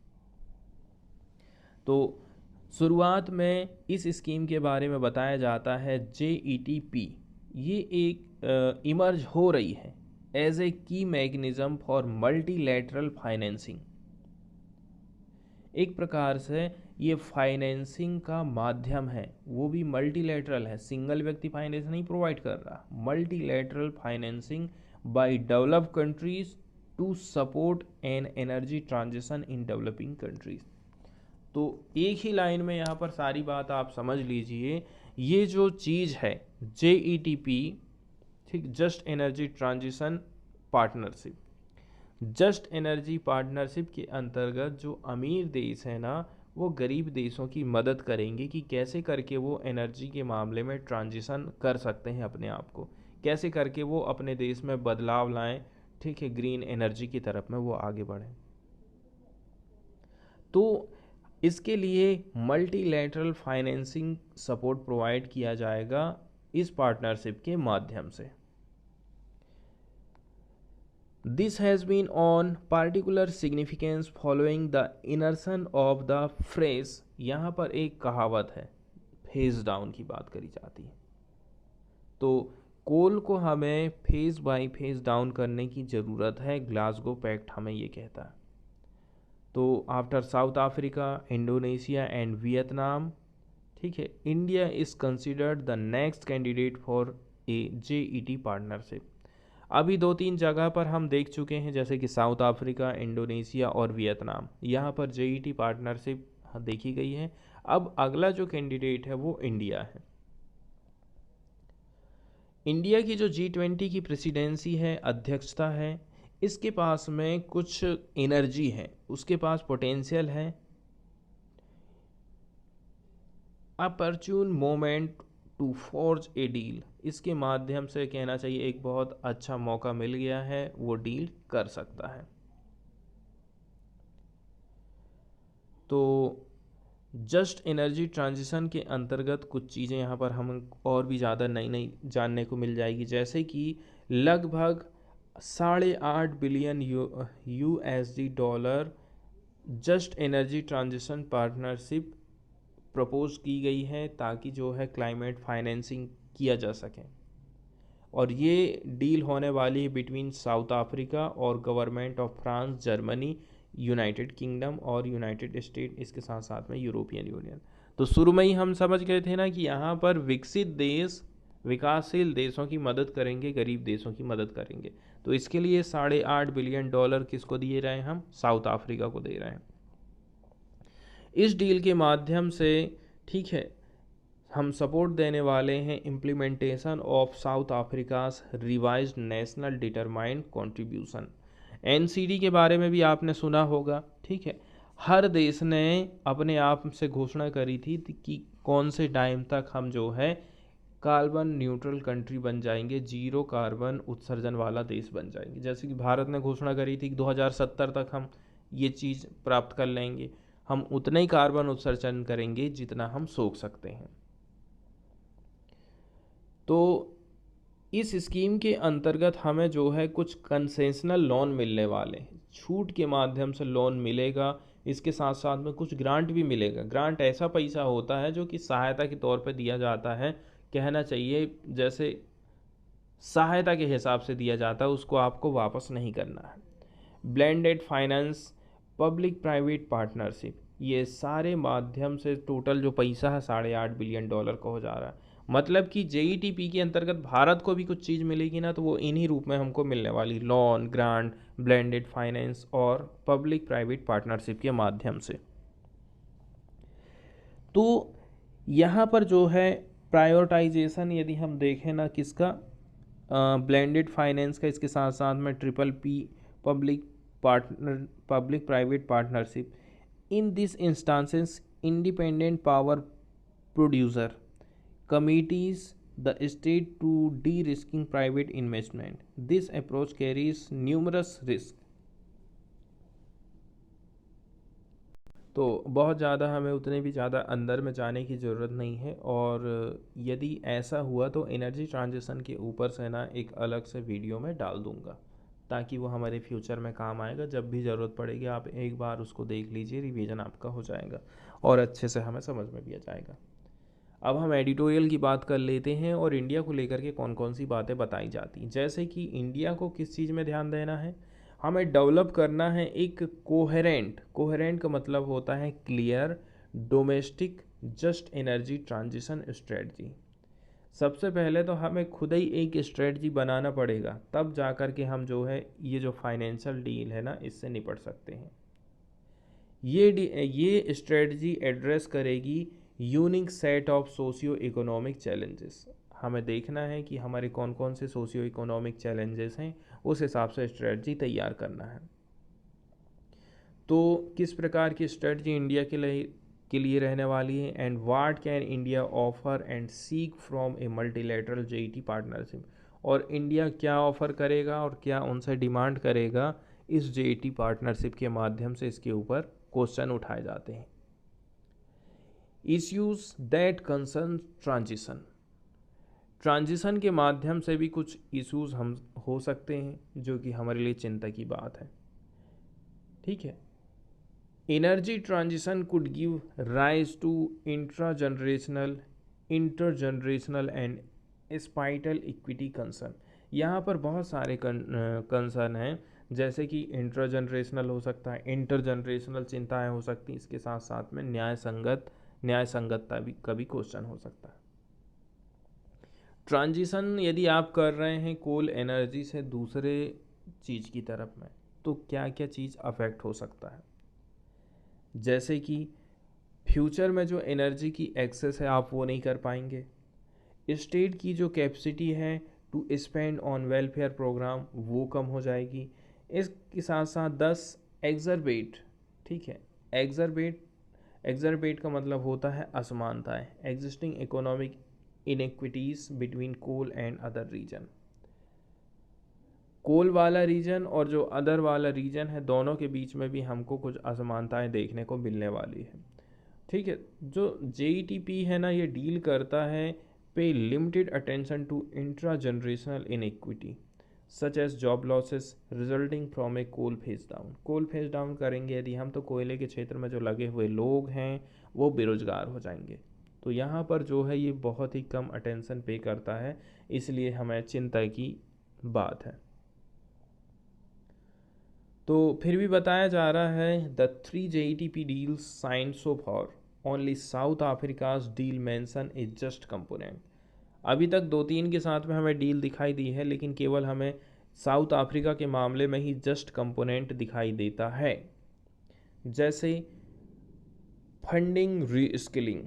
तो शुरुआत में इस स्कीम के बारे में बताया जाता है JETP, ये एक इमर्ज हो रही है एज ए की मैकेनिज्म फॉर मल्टीलैटरल फाइनेंसिंग। एक प्रकार से ये फाइनेंसिंग का माध्यम है, वो भी मल्टीलैटरल है, सिंगल व्यक्ति फाइनेंस नहीं प्रोवाइड कर रहा, multilateral financing by developed countries to support an energy transition in developing countries. तो एक ही लाइन में यहाँ पर सारी बात आप समझ लीजिए, ये जो चीज़ है JETP, ठीक, just energy transition partnership, just energy partnership के अंतर्गत जो अमीर देश है ना वो गरीब देशों की मदद करेंगे कि कैसे करके वो एनर्जी के मामले में ट्रांजिशन कर सकते हैं अपने आप को, कैसे करके वो अपने देश में बदलाव लाएं, ठीक है, ग्रीन एनर्जी की तरफ में वो आगे बढ़ें। तो इसके लिए मल्टीलैटरल फाइनेंसिंग सपोर्ट प्रोवाइड किया जाएगा इस पार्टनरशिप के माध्यम से। This has been on particular significance following the inertion of the phrase। यहाँ पर एक कहावत है, फेज डाउन की बात करी जाती है। तो कोल को हमें फेज बाय फेज डाउन करने की ज़रूरत है, ग्लासगो पैक्ट हमें ये कहता है। तो after south Africa, Indonesia and Vietnam, ठीक है, India is considered the next candidate for a JET partnership. अभी 2-3 जगह पर हम देख चुके हैं जैसे कि साउथ अफ्रीका, इंडोनेशिया और वियतनाम, यहाँ पर JET पार्टनरशिप देखी गई है। अब अगला जो कैंडिडेट है वो इंडिया है। इंडिया की जो G20 की प्रेसिडेंसी है, अध्यक्षता है, इसके पास में कुछ एनर्जी है, उसके पास पोटेंशियल है, opportune moment to forge a deal, इसके माध्यम से कहना चाहिए एक बहुत अच्छा मौका मिल गया है, वो डील कर सकता है। तो जस्ट एनर्जी ट्रांजिशन के अंतर्गत कुछ चीज़ें यहाँ पर हम और भी ज़्यादा नई नई जानने को मिल जाएगी, जैसे कि लगभग 8.5 billion USD dollar just energy transition partnership propose की गई है, ताकि जो है क्लाइमेट फाइनेंसिंग किया जा सके। और ये डील होने वाली है बिटवीन साउथ अफ्रीका और government of France, Germany, United kingdom और यूनाइटेड स्टेट, इसके साथ साथ में यूरोपियन यूनियन। तो शुरू में ही हम समझ गए थे ना कि यहाँ पर विकसित देश विकासशील देशों की मदद करेंगे, गरीब देशों की मदद करेंगे। तो इसके लिए 8.5 बिलियन डॉलर किसको दिए रहे हैं? हम साउथ अफ्रीका को दे रहे हैं। इस डील के माध्यम से, ठीक है, हम सपोर्ट देने वाले हैं implementation of South Africa's revised national determined contribution. NCD के बारे में भी आपने सुना होगा, ठीक है। हर देश ने अपने आप से घोषणा करी थी कि कौन से टाइम तक हम जो है कार्बन न्यूट्रल कंट्री बन जाएंगे, जीरो कार्बन उत्सर्जन वाला देश बन जाएंगे। जैसे कि भारत ने घोषणा करी थी कि 2070 तक हम ये चीज़ प्राप्त कर लेंगे, हम उतना ही कार्बन उत्सर्जन करेंगे जितना हम सोख सकते हैं। तो इस स्कीम के अंतर्गत हमें जो है कुछ कंसेशनल लोन मिलने वाले हैं, छूट के माध्यम से लोन मिलेगा। इसके साथ साथ में कुछ ग्रांट भी मिलेगा। ग्रांट ऐसा पैसा होता है जो कि सहायता के तौर पर दिया जाता है, कहना चाहिए जैसे सहायता के हिसाब से दिया जाता है, उसको आपको वापस नहीं करना है। Blended finance, public private partnership, ये सारे माध्यम से टोटल जो पैसा है 8.5 बिलियन डॉलर का हो जा रहा है। मतलब कि जेईटीपी के अंतर्गत भारत को भी कुछ चीज़ मिलेगी ना, तो वो इन्हीं रूप में हमको मिलने वाली, लोन, ग्रांट, ब्लेंडेड फाइनेंस और पब्लिक प्राइवेट पार्टनरशिप के माध्यम से। तो यहाँ पर जो है प्रायोरिटाइजेशन यदि हम देखें ना किसका, ब्लेंडेड फाइनेंस का, इसके साथ साथ में triple P, public private partnership. In this instances independent power producer committees the state to de-risking private investment. This approach carries numerous risks. तो बहुत ज़्यादा हमें उतने भी ज़्यादा अंदर में जाने की ज़रूरत नहीं है, और यदि ऐसा हुआ तो एनर्जी ट्रांजिशन के ऊपर से ना एक अलग से वीडियो में डाल दूंगा, ताकि वो हमारे फ्यूचर में काम आएगा। जब भी ज़रूरत पड़ेगी आप एक बार उसको देख लीजिए, रिवीजन आपका हो जाएगा और अच्छे से हमें समझ में भी आ जाएगा। अब हम एडिटोरियल की बात कर लेते हैं और इंडिया को लेकर के कौन कौन सी बातें बताई जाती हैं। जैसे कि इंडिया को किस चीज़ में ध्यान देना है, हमें डेवलप करना है एक कोहेरेंट का मतलब होता है clear domestic just energy transition strategy. सबसे पहले तो हमें खुद ही एक स्ट्रेटजी बनाना पड़ेगा, तब जा कर के हम जो है ये जो फाइनेंशियल डील है ना, इससे निपट सकते हैं। ये स्ट्रेटजी एड्रेस करेगी unique set of socio economic challenges. हमें देखना है कि हमारे कौन कौन से सोशियो इकोनॉमिक चैलेंजेस हैं, उस हिसाब से स्ट्रेटजी तैयार करना है। तो किस प्रकार की स्ट्रेटजी इंडिया के लिए रहने वाली है, and what can India offer and seek from A multilateral JET partnership. और इंडिया क्या ऑफर करेगा और क्या उनसे डिमांड करेगा, इस जेईटी पार्टनरशिप के माध्यम से इसके ऊपर क्वेश्चन उठाए जाते हैं। इश्यूज दैट कंसर्न ट्रांजिशन के माध्यम से भी कुछ इश्यूज हम हो सकते हैं जो कि हमारे लिए चिंता की बात है, ठीक है। Energy transition could give rise to intergenerational and spatial equity concern. यहाँ पर बहुत सारे कंसर्न हैं, जैसे कि इंटरजनरेशनल हो सकता है, इंटरजनरेशनल चिंताएं हो सकती हैं, इसके साथ साथ में न्याय संगतता भी कभी क्वेश्चन हो सकता है। ट्रांजिशन यदि आप कर रहे हैं कोल एनर्जी से दूसरे चीज़ की तरफ में, तो क्या क्या चीज़ अफेक्ट हो सकता है। जैसे कि फ्यूचर में जो एनर्जी की एक्सेस है आप वो नहीं कर पाएंगे। स्टेट की जो कैपेसिटी है to spend on welfare program वो कम हो जाएगी। इसके साथ साथ 10 एग्जरबेट, ठीक है, एग्जरबेट का मतलब होता है असमानताएं, existing economic inequities between coal and other region. Coal वाला रीजन और जो अदर वाला रीजन है, दोनों के बीच में भी हमको कुछ असमानताएं देखने को मिलने वाली है। ठीक है, जो JETP है ना, ये डील करता है pay limited attention to intra generational inequity such as job losses resulting from a coal phase down. Coal phase down करेंगे यदि हम, तो कोयले के क्षेत्र में जो लगे हुए लोग हैं वो बेरोजगार हो जाएंगे। तो यहाँ पर जो है ये बहुत ही कम अटेंशन पे करता है, इसलिए हमें चिंता की बात है। तो फिर भी बताया जा रहा है the 3 JETP deals signed so for only south Africa's deal mention is just component. अभी तक 2-3 के साथ में हमें डील दिखाई दी है, लेकिन केवल हमें साउथ अफ्रीका के मामले में ही जस्ट कंपोनेंट दिखाई देता है। जैसे फंडिंग री स्किलिंग,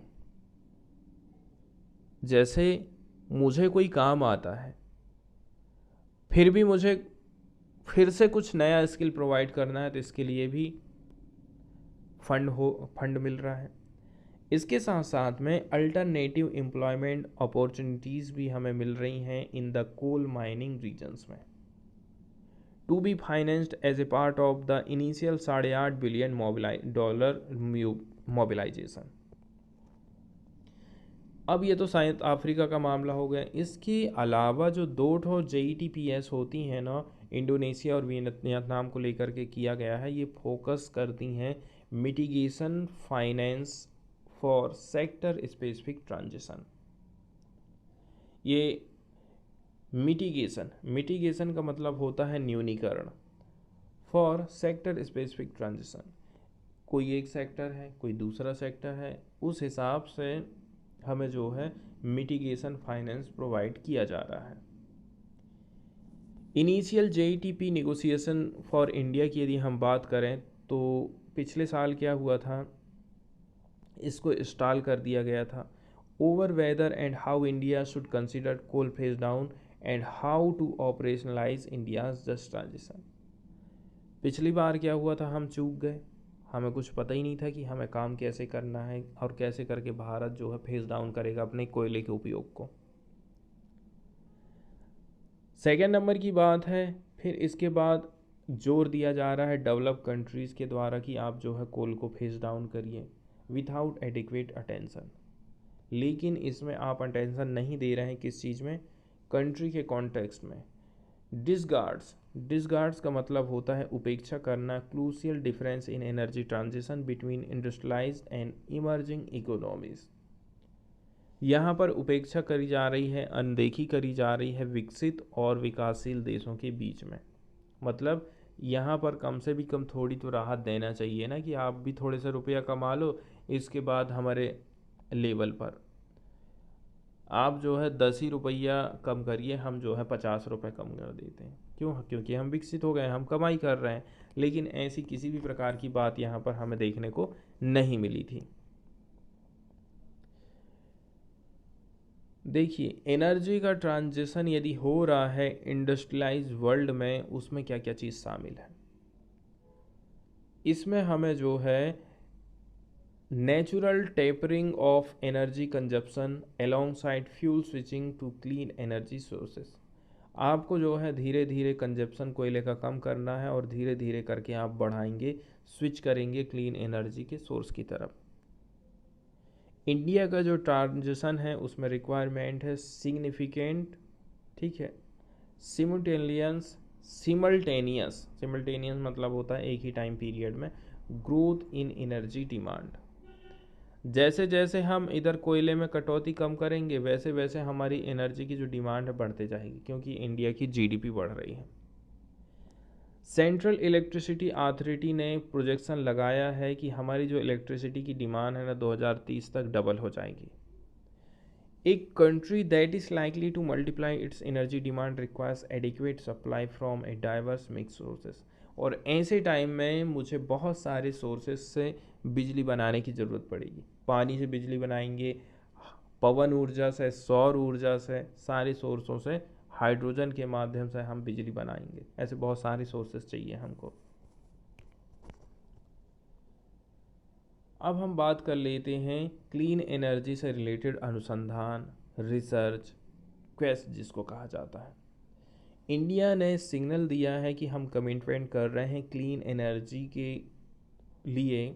जैसे मुझे कोई काम आता है फिर भी मुझे फिर से कुछ नया स्किल प्रोवाइड करना है, तो इसके लिए भी फंड मिल रहा है। इसके साथ साथ में अल्टरनेटिव एम्प्लॉयमेंट अपॉर्चुनिटीज़ भी हमें मिल रही हैं in the coal mining regions में, to be financed as a part of the initial $8.5 billion mobilisation. अब ये तो साउथ अफ्रीका का मामला हो गया। इसके अलावा जो 2 JETPS होती हैं ना, इंडोनेशिया और वियतनाम को लेकर के किया गया है, ये फोकस करती हैं mitigation finance for sector specific transition. ये मिटिगेशन का मतलब होता है न्यूनीकरण, फॉर सेक्टर स्पेसिफिक ट्रांजिशन। कोई एक सेक्टर है, कोई दूसरा सेक्टर है, उस हिसाब से हमें जो है मिटिगेशन फाइनेंस प्रोवाइड किया जा रहा है। Initial JETP negotiation for India की यदि हम बात करें, तो पिछले साल क्या हुआ था, इसको स्टॉल कर दिया गया था। Over whether and how India should consider coal phase down and how to operationalize India's just transition. पिछली बार क्या हुआ था, हम चूक गए, हमें कुछ पता ही नहीं था कि हमें काम कैसे करना है और कैसे करके भारत जो है फेज डाउन करेगा अपने कोयले के उपयोग को। सेकेंड नंबर की बात है, फिर इसके बाद जोर दिया जा रहा है डेवलप कंट्रीज़ के द्वारा कि आप जो है कोल को फेज डाउन करिए विदाउट एडिक्वेट अटेंशन। लेकिन इसमें आप अटेंशन नहीं दे रहे हैं किस चीज़ में, कंट्री के कॉन्टेक्स्ट में। डिसगार्ड्स का मतलब होता है उपेक्षा करना, crucial difference in energy transition between industrialised and emerging economies. यहाँ पर उपेक्षा करी जा रही है, अनदेखी करी जा रही है विकसित और विकासशील देशों के बीच में। मतलब यहाँ पर कम से भी कम थोड़ी तो राहत देना चाहिए ना, कि आप भी थोड़े से रुपया कमा लो, इसके बाद हमारे लेवल पर आप जो है 10 ही रुपया कम करिए, हम जो है 50 रुपये कम कर देते हैं। क्यों? क्योंकि हम विकसित हो गए, हम कमाई कर रहे हैं। लेकिन ऐसी किसी भी प्रकार की बात यहाँ पर हमें देखने को नहीं मिली थी। देखिए, एनर्जी का ट्रांजिशन यदि हो रहा है इंडस्ट्रियलाइज वर्ल्ड में, उसमें क्या क्या चीज़ शामिल है। इसमें हमें जो है natural tapering of energy consumption alongside fuel switching to clean energy sources. आपको जो है धीरे धीरे कंजप्शन कोयले का कम करना है और धीरे धीरे करके आप बढ़ाएंगे, स्विच करेंगे क्लीन एनर्जी के सोर्स की तरफ। इंडिया का जो ट्रांजिशन है उसमें रिक्वायरमेंट है सिग्निफिकेंट, ठीक है, सिमल्टेनियस मतलब होता है एक ही टाइम पीरियड में ग्रोथ इन एनर्जी डिमांड। जैसे जैसे हम इधर कोयले में कटौती कम करेंगे, वैसे वैसे हमारी एनर्जी की जो डिमांड है बढ़ते जाएगी, क्योंकि इंडिया की GDP बढ़ रही है। सेंट्रल इलेक्ट्रिसिटी अथॉरिटी ने प्रोजेक्शन लगाया है कि हमारी जो इलेक्ट्रिसिटी की डिमांड है ना 2030 तक डबल हो जाएगी। एक country that is likely to multiply it's energy demand requires adequate supply from a diverse mix sources. और ऐसे टाइम में मुझे बहुत सारे सोर्सेस से बिजली बनाने की ज़रूरत पड़ेगी। पानी से बिजली बनाएंगे, पवन ऊर्जा से, सौर ऊर्जा से, सारे सोर्सों से, हाइड्रोजन के माध्यम से हम बिजली बनाएंगे। ऐसे बहुत सारे सोर्सेस चाहिए हमको। अब हम बात कर लेते हैं क्लीन एनर्जी से रिलेटेड अनुसंधान, रिसर्च, क्वेस्ट जिसको कहा जाता है। इंडिया ने सिग्नल दिया है कि हम कमिटमेंट कर रहे हैं क्लीन एनर्जी के लिए।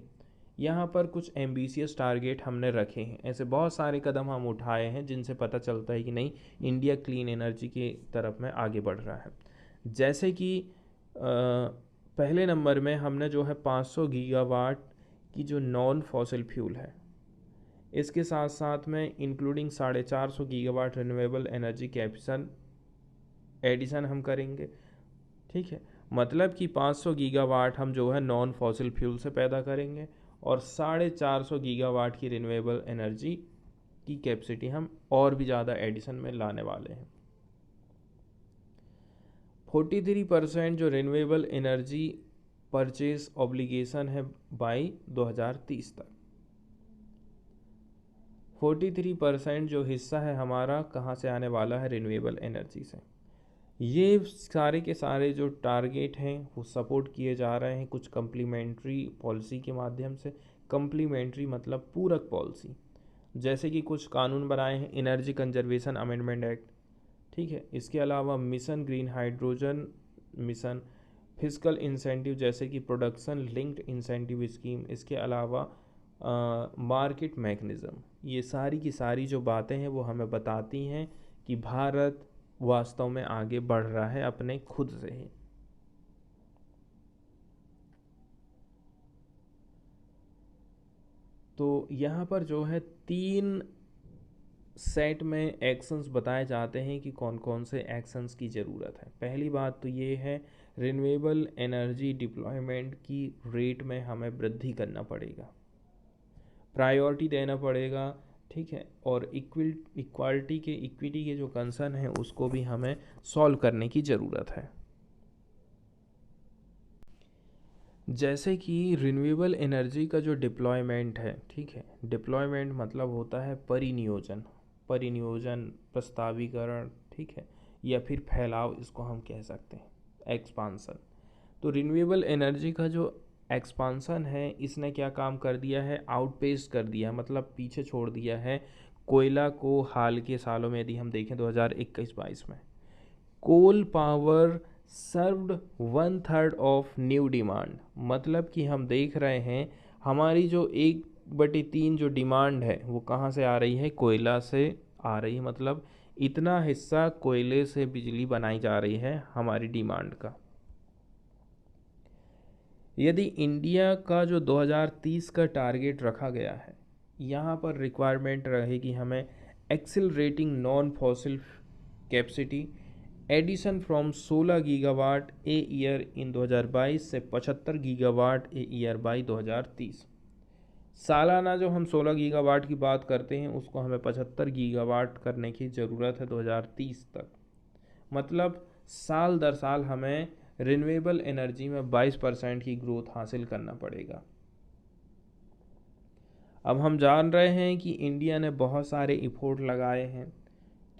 यहाँ पर कुछ एम्बिशियस टारगेट हमने रखे हैं। ऐसे बहुत सारे कदम हम उठाए हैं जिनसे पता चलता है कि नहीं, इंडिया क्लीन एनर्जी की तरफ में आगे बढ़ रहा है। जैसे कि पहले नंबर में हमने जो है 500 गीगावाट की जो नॉन फॉसिल फ्यूल है, इसके साथ साथ में including 450 gigawatt renewable energy capacity addition हम करेंगे। ठीक है, मतलब कि 500 गीगावाट हम जो है नॉन फॉसिल फ्यूल से पैदा करेंगे और 450 गीगावाट की रिन्यूएबल एनर्जी की कैपेसिटी हम और भी ज़्यादा एडिशन में लाने वाले हैं। 43% जो रिन्यूएबल एनर्जी परचेज ऑब्लिगेशन है बाई 2030 तक। 43% जो हिस्सा है हमारा कहाँ से आने वाला है, रिन्यूएबल एनर्जी से। ये सारे के सारे जो टारगेट हैं वो सपोर्ट किए जा रहे हैं कुछ कम्प्लीमेंट्री पॉलिसी के माध्यम से। कम्प्लीमेंट्री मतलब पूरक पॉलिसी, जैसे कि कुछ कानून बनाए हैं, एनर्जी कंजर्वेशन अमेंडमेंट एक्ट। ठीक है, इसके अलावा mission green hydrogen mission, physical incentive जैसे कि प्रोडक्शन लिंक्ड इंसेंटिव स्कीम, इसके अलावा मार्केट मैकेनिज़्म। ये सारी की सारी जो बातें हैं वो हमें बताती हैं कि भारत वास्तव में आगे बढ़ रहा है अपने खुद से ही। तो यहाँ पर जो है 3 सेट में एक्शंस बताए जाते हैं कि कौन कौन से एक्शंस की ज़रूरत है। पहली बात तो ये है, रिन्यूएबल एनर्जी डिप्लॉयमेंट की रेट में हमें वृद्धि करना पड़ेगा, प्रायोरिटी देना पड़ेगा। ठीक है, और इक्विटी के जो कंसर्न है उसको भी हमें सॉल्व करने की ज़रूरत है। जैसे कि रिन्यूएबल एनर्जी का जो डिप्लॉयमेंट है, ठीक है, डिप्लॉयमेंट मतलब होता है परिनियोजन, प्रस्तावीकरण, ठीक है, या फिर फैलाव इसको हम कह सकते हैं, एक्सपांसन। तो रिन्यूएबल एनर्जी का जो एक्सपांसन है इसने क्या काम कर दिया है, आउटपेस कर दिया, मतलब पीछे छोड़ दिया है कोयला को। हाल के सालों में यदि हम देखें 2021-22 में coal power served 1/3 of new demand. मतलब कि हम देख रहे हैं हमारी जो 1/3 जो डिमांड है वो कहाँ से आ रही है, कोयला से आ रही है। मतलब इतना हिस्सा कोयले से बिजली बनाई जा रही है हमारी डिमांड का। यदि इंडिया का जो 2030 का टारगेट रखा गया है, यहाँ पर रिक्वायरमेंट रहेगी हमें accelerating non fossil capacity addition from 16 gigawatt a year in 2022 से 75 गीगावाट ए ईयर बाई 2030। सालाना जो हम 16 गीगावाट की बात करते हैं उसको हमें 75 गीगावाट करने की ज़रूरत है 2030 तक। मतलब साल दर साल हमें रिन्यूएबल एनर्जी में 22% की ग्रोथ हासिल करना पड़ेगा। अब हम जान रहे हैं कि इंडिया ने बहुत सारे इफोर्ट लगाए हैं,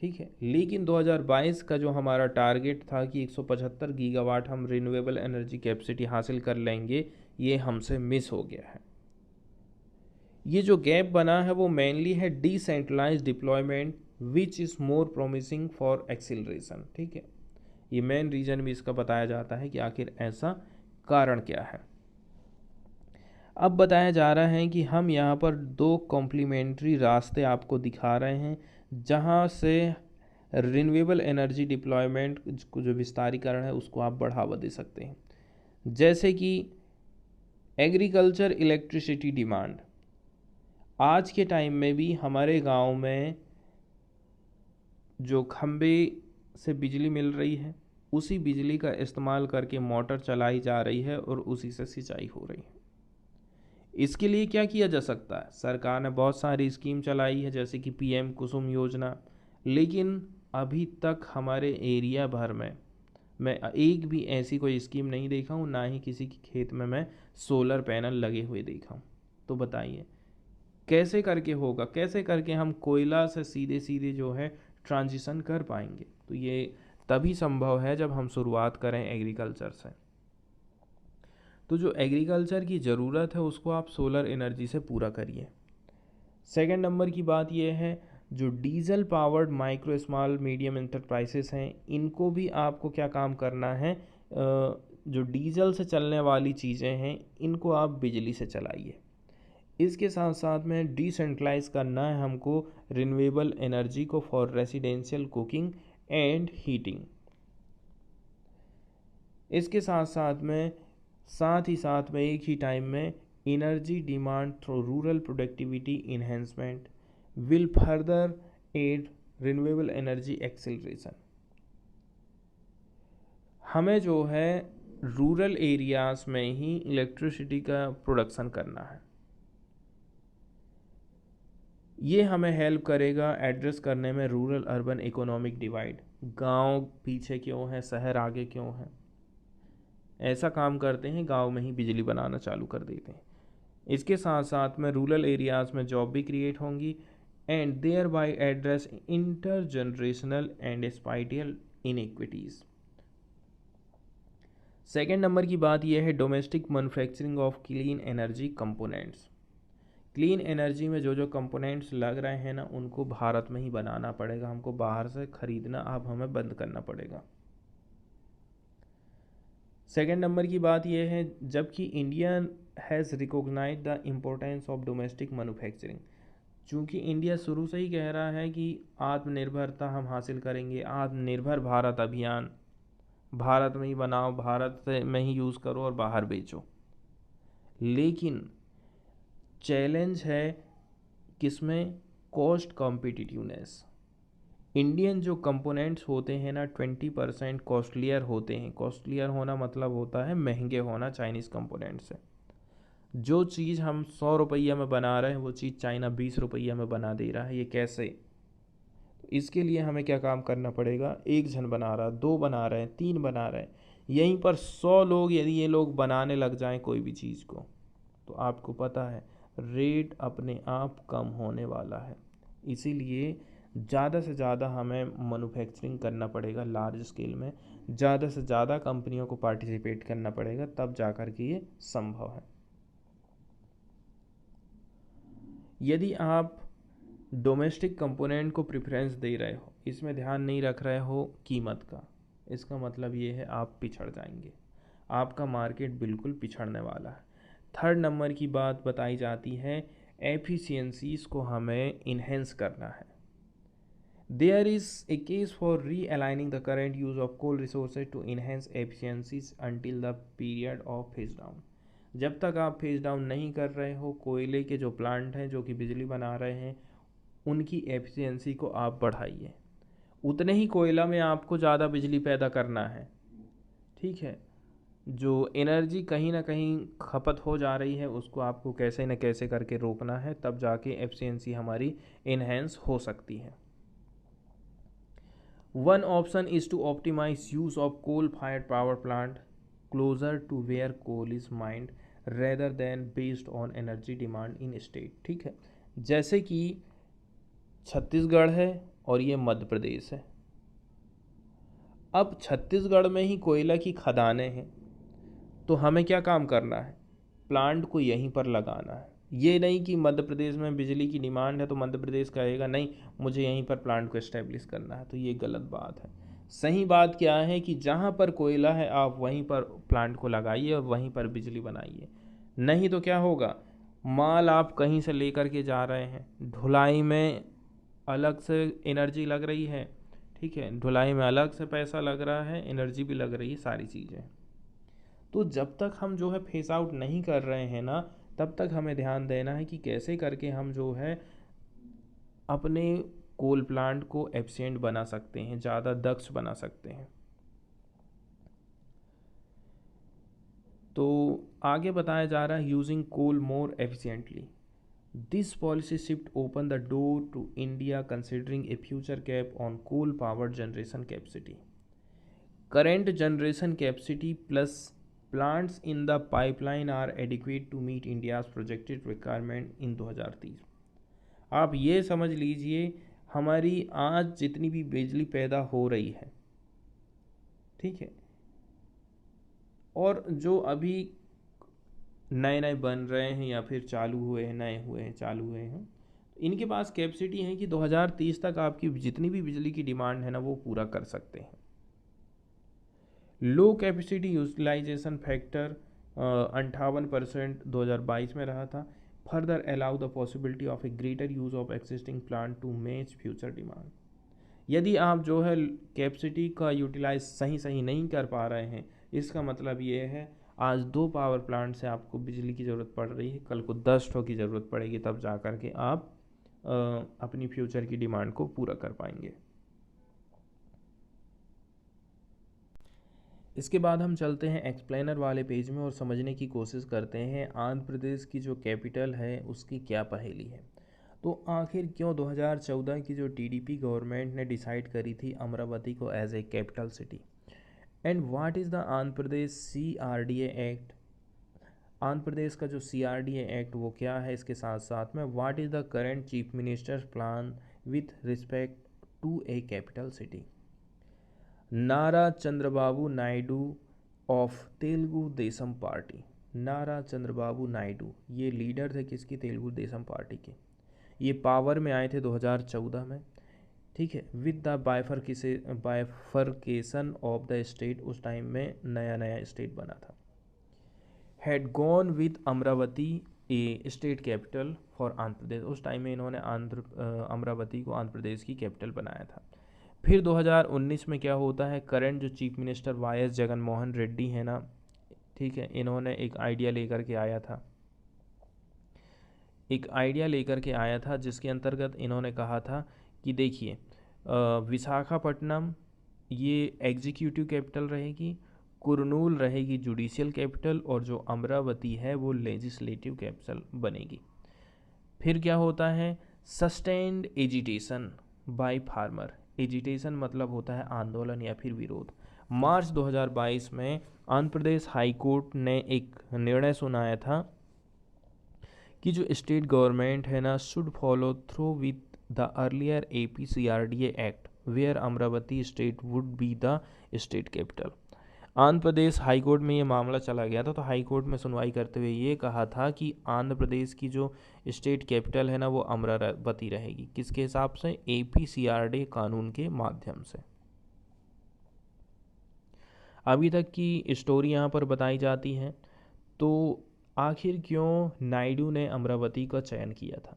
ठीक है, लेकिन 2022 का जो हमारा टारगेट था कि 175 गीगावाट हम रिन्यूएबल एनर्जी कैपेसिटी हासिल कर लेंगे, ये हमसे मिस हो गया है। ये जो गैप बना है वो मेनली है decentralized deployment which is more promising for acceleration. ठीक है, ये मेन रीज़न भी इसका बताया जाता है कि आखिर ऐसा कारण क्या है। अब बताया जा रहा है कि हम यहाँ पर 2 कॉम्प्लीमेंट्री रास्ते आपको दिखा रहे हैं जहाँ से रिन्यूएबल एनर्जी डिप्लॉयमेंट जो विस्तारीकरण है उसको आप बढ़ावा दे सकते हैं। जैसे कि एग्रीकल्चर इलेक्ट्रिसिटी डिमांड, आज के टाइम में भी हमारे गांव में जो खंबे से बिजली मिल रही है उसी बिजली का इस्तेमाल करके मोटर चलाई जा रही है और उसी से सिंचाई हो रही है। इसके लिए क्या किया जा सकता है, सरकार ने बहुत सारी स्कीम चलाई है जैसे कि पीएम कुसुम योजना, लेकिन अभी तक हमारे एरिया भर में मैं एक भी ऐसी कोई स्कीम नहीं देखा हूँ, ना ही किसी के खेत में मैं सोलर पैनल लगे हुए देखा हूँ। तो बताइए कैसे करके होगा, कैसे करके हम कोयला से सीधे सीधे जो है ट्रांजिशन कर पाएंगे। तो ये तभी संभव है जब हम शुरुआत करें एग्रीकल्चर से। तो जो एग्रीकल्चर की ज़रूरत है उसको आप सोलर एनर्जी से पूरा करिए। सेकंड नंबर की बात यह है, जो diesel powered micro small medium enterprises हैं, इनको भी आपको क्या काम करना है, जो डीजल से चलने वाली चीज़ें हैं इनको आप बिजली से चलाइए। इसके साथ साथ में डिसेंट्रलाइज करना है हमको रिन्यूएबल एनर्जी को for residential cooking and heating. इसके साथ ही साथ में एक ही टाइम में energy demand through rural productivity enhancement will further aid renewable energy acceleration. हमें जो है रूरल एरियाज में ही इलेक्ट्रिसिटी का प्रोडक्शन करना है। ये हमें हेल्प करेगा एड्रेस करने में रूरल अर्बन इकोनॉमिक डिवाइड। गांव पीछे क्यों है, शहर आगे क्यों है? ऐसा काम करते हैं, गांव में ही बिजली बनाना चालू कर देते हैं। इसके साथ साथ में रूरल एरियाज़ में जॉब भी क्रिएट होंगी and thereby address intergenerational and spatial inequities. Second number की बात यह है domestic manufacturing of clean energy components. Clean energy में जो जो कंपोनेंट्स लग रहे हैं ना, उनको भारत में ही बनाना पड़ेगा, हमको बाहर से ख़रीदना अब हमें बंद करना पड़ेगा। सेकेंड नंबर की बात यह है, जबकि India has recognize the importance of domestic manufacturing. चूँकि इंडिया शुरू से ही कह रहा है कि आत्मनिर्भरता हम हासिल करेंगे, आत्मनिर्भर भारत अभियान, भारत में ही बनाओ, भारत में ही यूज़ करो और बाहर बेचो। लेकिन चैलेंज है किसमें? Cost competitiveness. इंडियन जो कंपोनेंट्स होते हैं ना 20% कॉस्टलियर होते हैं। कॉस्टलियर होना मतलब होता है महंगे होना चाइनीज़ कंपोनेंट से। जो चीज़ हम 100 रुपया में बना रहे हैं वो चीज़ चाइना 20 रुपया में बना दे रहा है। ये कैसे? तो इसके लिए हमें क्या काम करना पड़ेगा? एक जन बना रहा, 2 बना रहे हैं, 3 बना रहे हैं, यहीं पर 100 लोग यदि ये लोग बनाने लग जाएं कोई भी चीज़ को, तो आपको पता है रेट अपने आप कम होने वाला है। इसीलिए ज़्यादा से ज़्यादा हमें मैन्युफैक्चरिंग करना पड़ेगा लार्ज स्केल में, ज़्यादा से ज़्यादा कंपनियों को पार्टिसिपेट करना पड़ेगा, तब जा कर के ये संभव है। यदि आप डोमेस्टिक कंपोनेंट को प्रेफरेंस दे रहे हो, इसमें ध्यान नहीं रख रहे हो कीमत का, इसका मतलब ये है आप पिछड़ जाएंगे, आपका मार्केट बिल्कुल पिछड़ने वाला है। थर्ड नंबर की बात बताई जाती है एफिशिएंसीज को हमें इन्हेंस करना है। There is a case for realigning the current use of coal resources to enhance efficiencies until the period of phase down। जब तक आप फेज डाउन नहीं कर रहे हो, कोयले के जो प्लांट हैं जो कि बिजली बना रहे हैं उनकी एफिशिएंसी को आप बढ़ाइए। उतने ही कोयला में आपको ज़्यादा बिजली पैदा करना है, ठीक है। जो एनर्जी कहीं ना कहीं खपत हो जा रही है उसको आपको कैसे न कैसे करके रोकना है, तब जाके एफिशिएंसी हमारी इन्हेंस हो सकती है। One option is to optimize use of coal-fired power plant closer to where coal is mined rather than based on energy demand in state। ठीक है, जैसे कि छत्तीसगढ़ है और ये मध्य प्रदेश है। अब छत्तीसगढ़ में ही कोयला की खदानें हैं, तो हमें क्या काम करना है? प्लांट को यहीं पर लगाना है। ये नहीं कि मध्य प्रदेश में बिजली की डिमांड है तो मध्य प्रदेश कहेगा नहीं मुझे यहीं पर प्लांट को इस्टेब्लिश करना है, तो ये गलत बात है। सही बात क्या है कि जहाँ पर कोयला है आप वहीं पर प्लांट को लगाइए और वहीं पर बिजली बनाइए। नहीं तो क्या होगा, माल आप कहीं से लेकर के जा रहे हैं, ढुलाई में अलग से एनर्जी लग रही है, ठीक है, ढुलाई में अलग से पैसा लग रहा है, एनर्जी भी लग रही है, सारी चीज़ें। तो जब तक हम जो है फेस आउट नहीं कर रहे हैं ना, तब तक हमें ध्यान देना है कि कैसे करके हम जो है अपने कोल प्लांट को एफिशिएंट बना सकते हैं, ज़्यादा दक्ष बना सकते हैं। तो आगे बताया जा रहा है using coal more efficiently. This policy shift open the door to India considering a future cap on coal powered generation capacity. Current generation capacity plus plants in the pipeline are adequate to meet India's projected requirement in 2030। आप ये समझ लीजिए हमारी आज जितनी भी बिजली पैदा हो रही है, ठीक है, और जो अभी नए नए बन रहे हैं या फिर चालू हुए हैं, नए हुए हैं, चालू हुए हैं, इनके पास कैपेसिटी है कि 2030 तक आपकी जितनी भी बिजली की डिमांड है ना वो पूरा कर सकते हैं। लो कैपेसिटी यूटिलाइजेशन फैक्टर 58% 2022 में रहा था। Further allow the possibility of a greater use of existing plant to match future demand. यदि आप जो है कैपेसिटी का यूटिलाइज सही सही नहीं कर पा रहे हैं, इसका मतलब ये है आज 2 पावर प्लांट से आपको बिजली की ज़रूरत पड़ रही है, कल को 10 ठो की ज़रूरत पड़ेगी, तब जा कर के आप अपनी फ्यूचर की डिमांड को पूरा कर पाएंगे। इसके बाद हम चलते हैं एक्सप्लेनर वाले पेज में और समझने की कोशिश करते हैं आंध्र प्रदेश की जो कैपिटल है उसकी क्या पहेली है। तो आखिर क्यों 2014 की जो टीडीपी गवर्नमेंट ने डिसाइड करी थी अमरावती को as a capital city, and what is the Andhra Pradesh CRDA act. Andhra Pradesh का जो सीआरडीए एक्ट वो क्या है, इसके साथ साथ में what is the current chief minister plan with respect to a capital city. Nara Chandrababu Naidu of Telugu Desam party. Nara Chandrababu Naidu ये लीडर थे किसकी, तेलुगु देशम पार्टी के। ये पावर में आए थे 2014 में, ठीक है, with the bifurcation of the state. उस टाइम में नया नया स्टेट बना था। Had gone with Amaravati a state capital for Andhra Pradesh. उस टाइम में इन्होंने अमरावती को आंध्र प्रदेश की कैपिटल बनाया था। फिर 2019 में क्या होता है, करंट जो चीफ मिनिस्टर वाई.एस. जगनमोहन रेड्डी है ना, ठीक है, इन्होंने एक आइडिया लेकर के आया था जिसके अंतर्गत इन्होंने कहा था कि देखिए विशाखापट्टनम ये एग्जीक्यूटिव कैपिटल रहेगी, कुरनूल रहेगी जुडिशियल कैपिटल, और जो अमरावती है वो लेजिस्लेटिव कैपिटल बनेगी। फिर क्या होता है, sustained agitation by farmer. Agitation मतलब होता है आंदोलन या फिर विरोध। मार्च 2022 में आंध्र प्रदेश हाई कोर्ट ने एक निर्णय सुनाया था कि जो स्टेट गवर्नमेंट है ना should follow through with the earlier APCRDA act where Amaravati state would be the state capital. Andhra Pradesh high court में ये मामला चला गया था, तो हाई कोर्ट में सुनवाई करते हुए ये कहा था कि आंध्र प्रदेश की जो स्टेट कैपिटल है ना वो अमरावती रहेगी। किसके हिसाब से, APCRDA कानून के माध्यम से। अभी तक की स्टोरी यहाँ पर बताई जाती है। तो आखिर क्यों नायडू ने अमरावती का चयन किया था,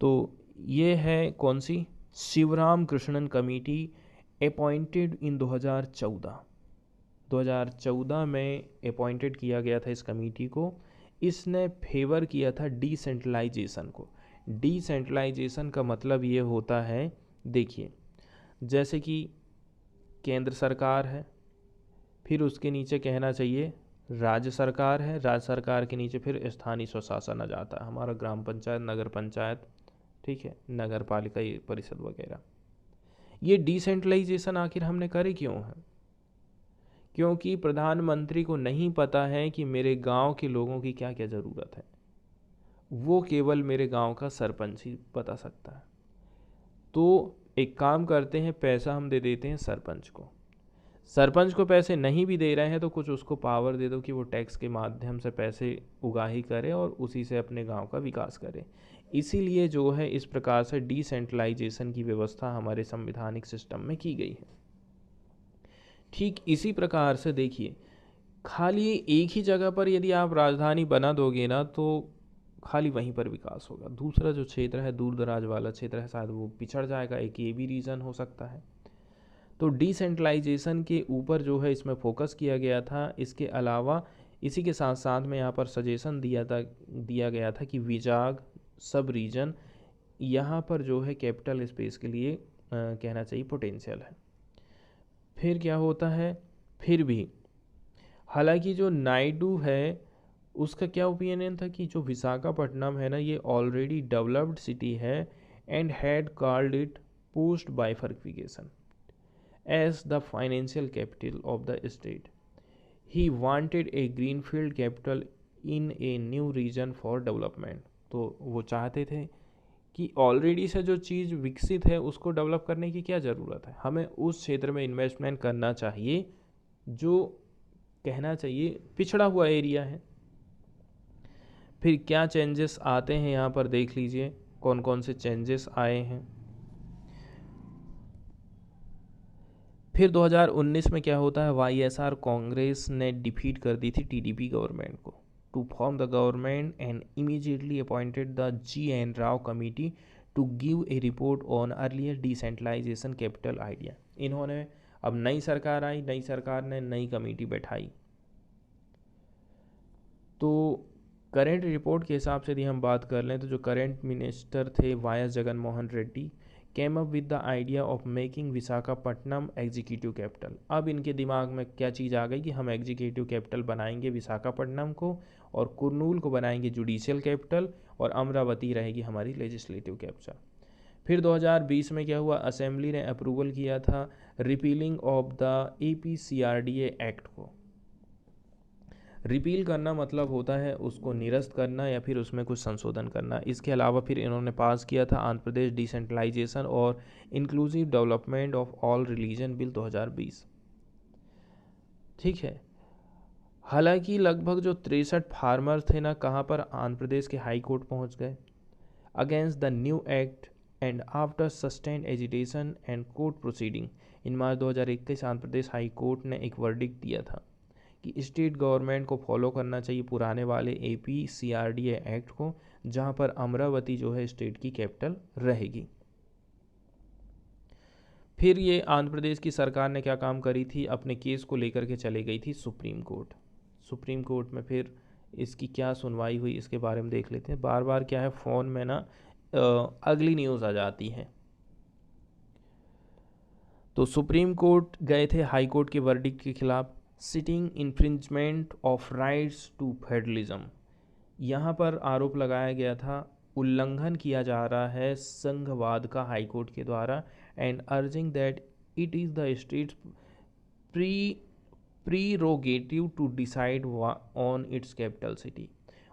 तो ये है कौन सी, Sivaramakrishnan committee appointed in 2014 में अपॉइंटेड किया गया था इस कमेटी को। इसने फेवर किया था डिसेंट्रलाइजेशन को। डिसेंट्रलाइजेशन का मतलब ये होता है, देखिए जैसे कि केंद्र सरकार है, फिर उसके नीचे कहना चाहिए राज्य सरकार है, राज्य सरकार के नीचे फिर स्थानीय स्वशासन आ जाता है, हमारा ग्राम पंचायत, नगर पंचायत, ठीक है, नगर पालिका परिषद वगैरह। ये डिसेंट्रलाइजेशन आखिर हमने करे क्यों है, क्योंकि प्रधानमंत्री को नहीं पता है कि मेरे गांव के लोगों की क्या क्या ज़रूरत है, वो केवल मेरे गांव का सरपंच ही बता सकता है। तो एक काम करते हैं, पैसा हम दे देते हैं सरपंच को। सरपंच को पैसे नहीं भी दे रहे हैं तो कुछ उसको पावर दे दो कि वो टैक्स के माध्यम से पैसे उगाही करे और उसी से अपने गांव का विकास करे। इसीलिए जो है इस प्रकार से डिसेंट्रलाइजेशन की व्यवस्था हमारे संवैधानिक सिस्टम में की गई है। ठीक इसी प्रकार से देखिए, खाली एक ही जगह पर यदि आप राजधानी बना दोगे ना तो खाली वहीं पर विकास होगा, दूसरा जो क्षेत्र है दूर दराज वाला क्षेत्र है शायद वो पिछड़ जाएगा। एक ये भी रीज़न हो सकता है। तो डिसेंट्रलाइजेशन के ऊपर जो है इसमें फोकस किया गया था। इसके अलावा इसी के साथ साथ में यहाँ पर सजेशन दिया गया था कि विजाग सब रीजन यहाँ पर जो है कैपिटल स्पेस के लिए कहना चाहिए पोटेंशियल है। फिर क्या होता है, फिर भी हालांकि जो नायडू है उसका क्या ओपिनियन था कि जो विशाखापट्टनम है ना ये ऑलरेडी डेवलप्ड सिटी है and had called it post bifurcation as the financial capital of the state. He wanted a greenfield capital in a new region for development. तो वो चाहते थे कि ऑलरेडी से जो चीज़ विकसित है उसको डेवलप करने की क्या ज़रूरत है, हमें उस क्षेत्र में इन्वेस्टमेंट करना चाहिए जो कहना चाहिए पिछड़ा हुआ एरिया है। फिर क्या चेंजेस आते हैं यहाँ पर देख लीजिए कौन कौन से चेंजेस आए हैं। फिर 2019 में क्या होता है, वाईएसआर कांग्रेस ने डिफीट कर दी थी टीडीपी गवर्नमेंट को to form the government and immediately appointed the G N. Rao committee to give a report on earlier decentralization capital idea. इन्होंने अब नई सरकार आई, नई सरकार ने नई कमेटी बैठाई। तो करेंट रिपोर्ट के हिसाब से यदि हम बात कर लें तो जो करेंट मिनिस्टर थे Y S. Jagan Mohan Reddy came up with the idea of making Visakhapatnam executive capital. अब इनके दिमाग में क्या चीज़ आ गई कि हम एग्जीक्यूटिव कैपिटल बनाएंगे विशाखापट्टनम को, और कुरनूल को बनाएंगे जुडिशियल कैपिटल, और अमरावती रहेगी हमारी लेजिस्लेटिव कैपिटल। फिर 2020 में क्या हुआ, असेंबली ने अप्रूवल किया था repealing of the APCRDA act को। रिपील करना मतलब होता है उसको निरस्त करना या फिर उसमें कुछ संशोधन करना। इसके अलावा फिर इन्होंने पास किया था आंध्र प्रदेश डिसेंट्रलाइजेशन और inclusive development of all religion bill 2020। ठीक है। हालांकि लगभग जो 63 फार्मर थे ना, कहाँ पर, आंध्र प्रदेश के हाई कोर्ट पहुँच गए against the new act and after sustained agitation and court proceeding in March 2021 Andhra Pradesh high court ने एक वर्डिक्ट दिया था कि स्टेट गवर्नमेंट को फॉलो करना चाहिए पुराने वाले APCRDA एक्ट को, जहां पर अमरावती जो है स्टेट की कैपिटल रहेगी। फिर ये आंध्र प्रदेश की सरकार ने क्या काम करी थी, अपने केस को लेकर के चले गई थी सुप्रीम कोर्ट। सुप्रीम कोर्ट में फिर इसकी क्या सुनवाई हुई इसके बारे में देख लेते हैं। बार बार क्या है, फ़ोन में ना अगली न्यूज़ आ जाती है। तो सुप्रीम कोर्ट गए थे हाई कोर्ट के वर्डिक्ट के खिलाफ। Citing infringement of rights to federalism, यहाँ पर आरोप लगाया गया था उल्लंघन किया जा रहा है संघवाद का हाई कोर्ट के द्वारा, and urging that it is the state's prerogative to decide on its capital city.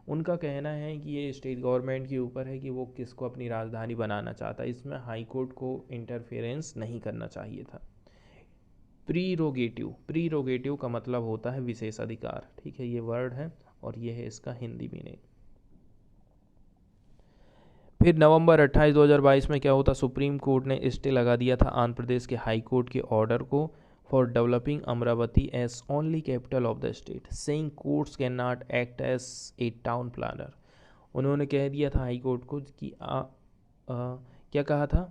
उनका कहना है कि ये स्टेट गवर्नमेंट के ऊपर है कि वो किसको अपनी राजधानी बनाना चाहता है, इसमें हाई कोर्ट को इंटरफेरेंस नहीं करना चाहिए था। प्रीरोगेटिव का मतलब होता है विशेष अधिकार। ठीक है, ये वर्ड है और ये है इसका हिंदी मीनिंग। फिर नवंबर 28, 2022 में क्या होता, सुप्रीम कोर्ट ने स्टे लगा दिया था आंध्र प्रदेश के हाई कोर्ट के ऑर्डर को for developing Amaravati as only capital of the state, saying courts can not act as a town planner. उन्होंने कह दिया था हाई कोर्ट को कि क्या कहा था,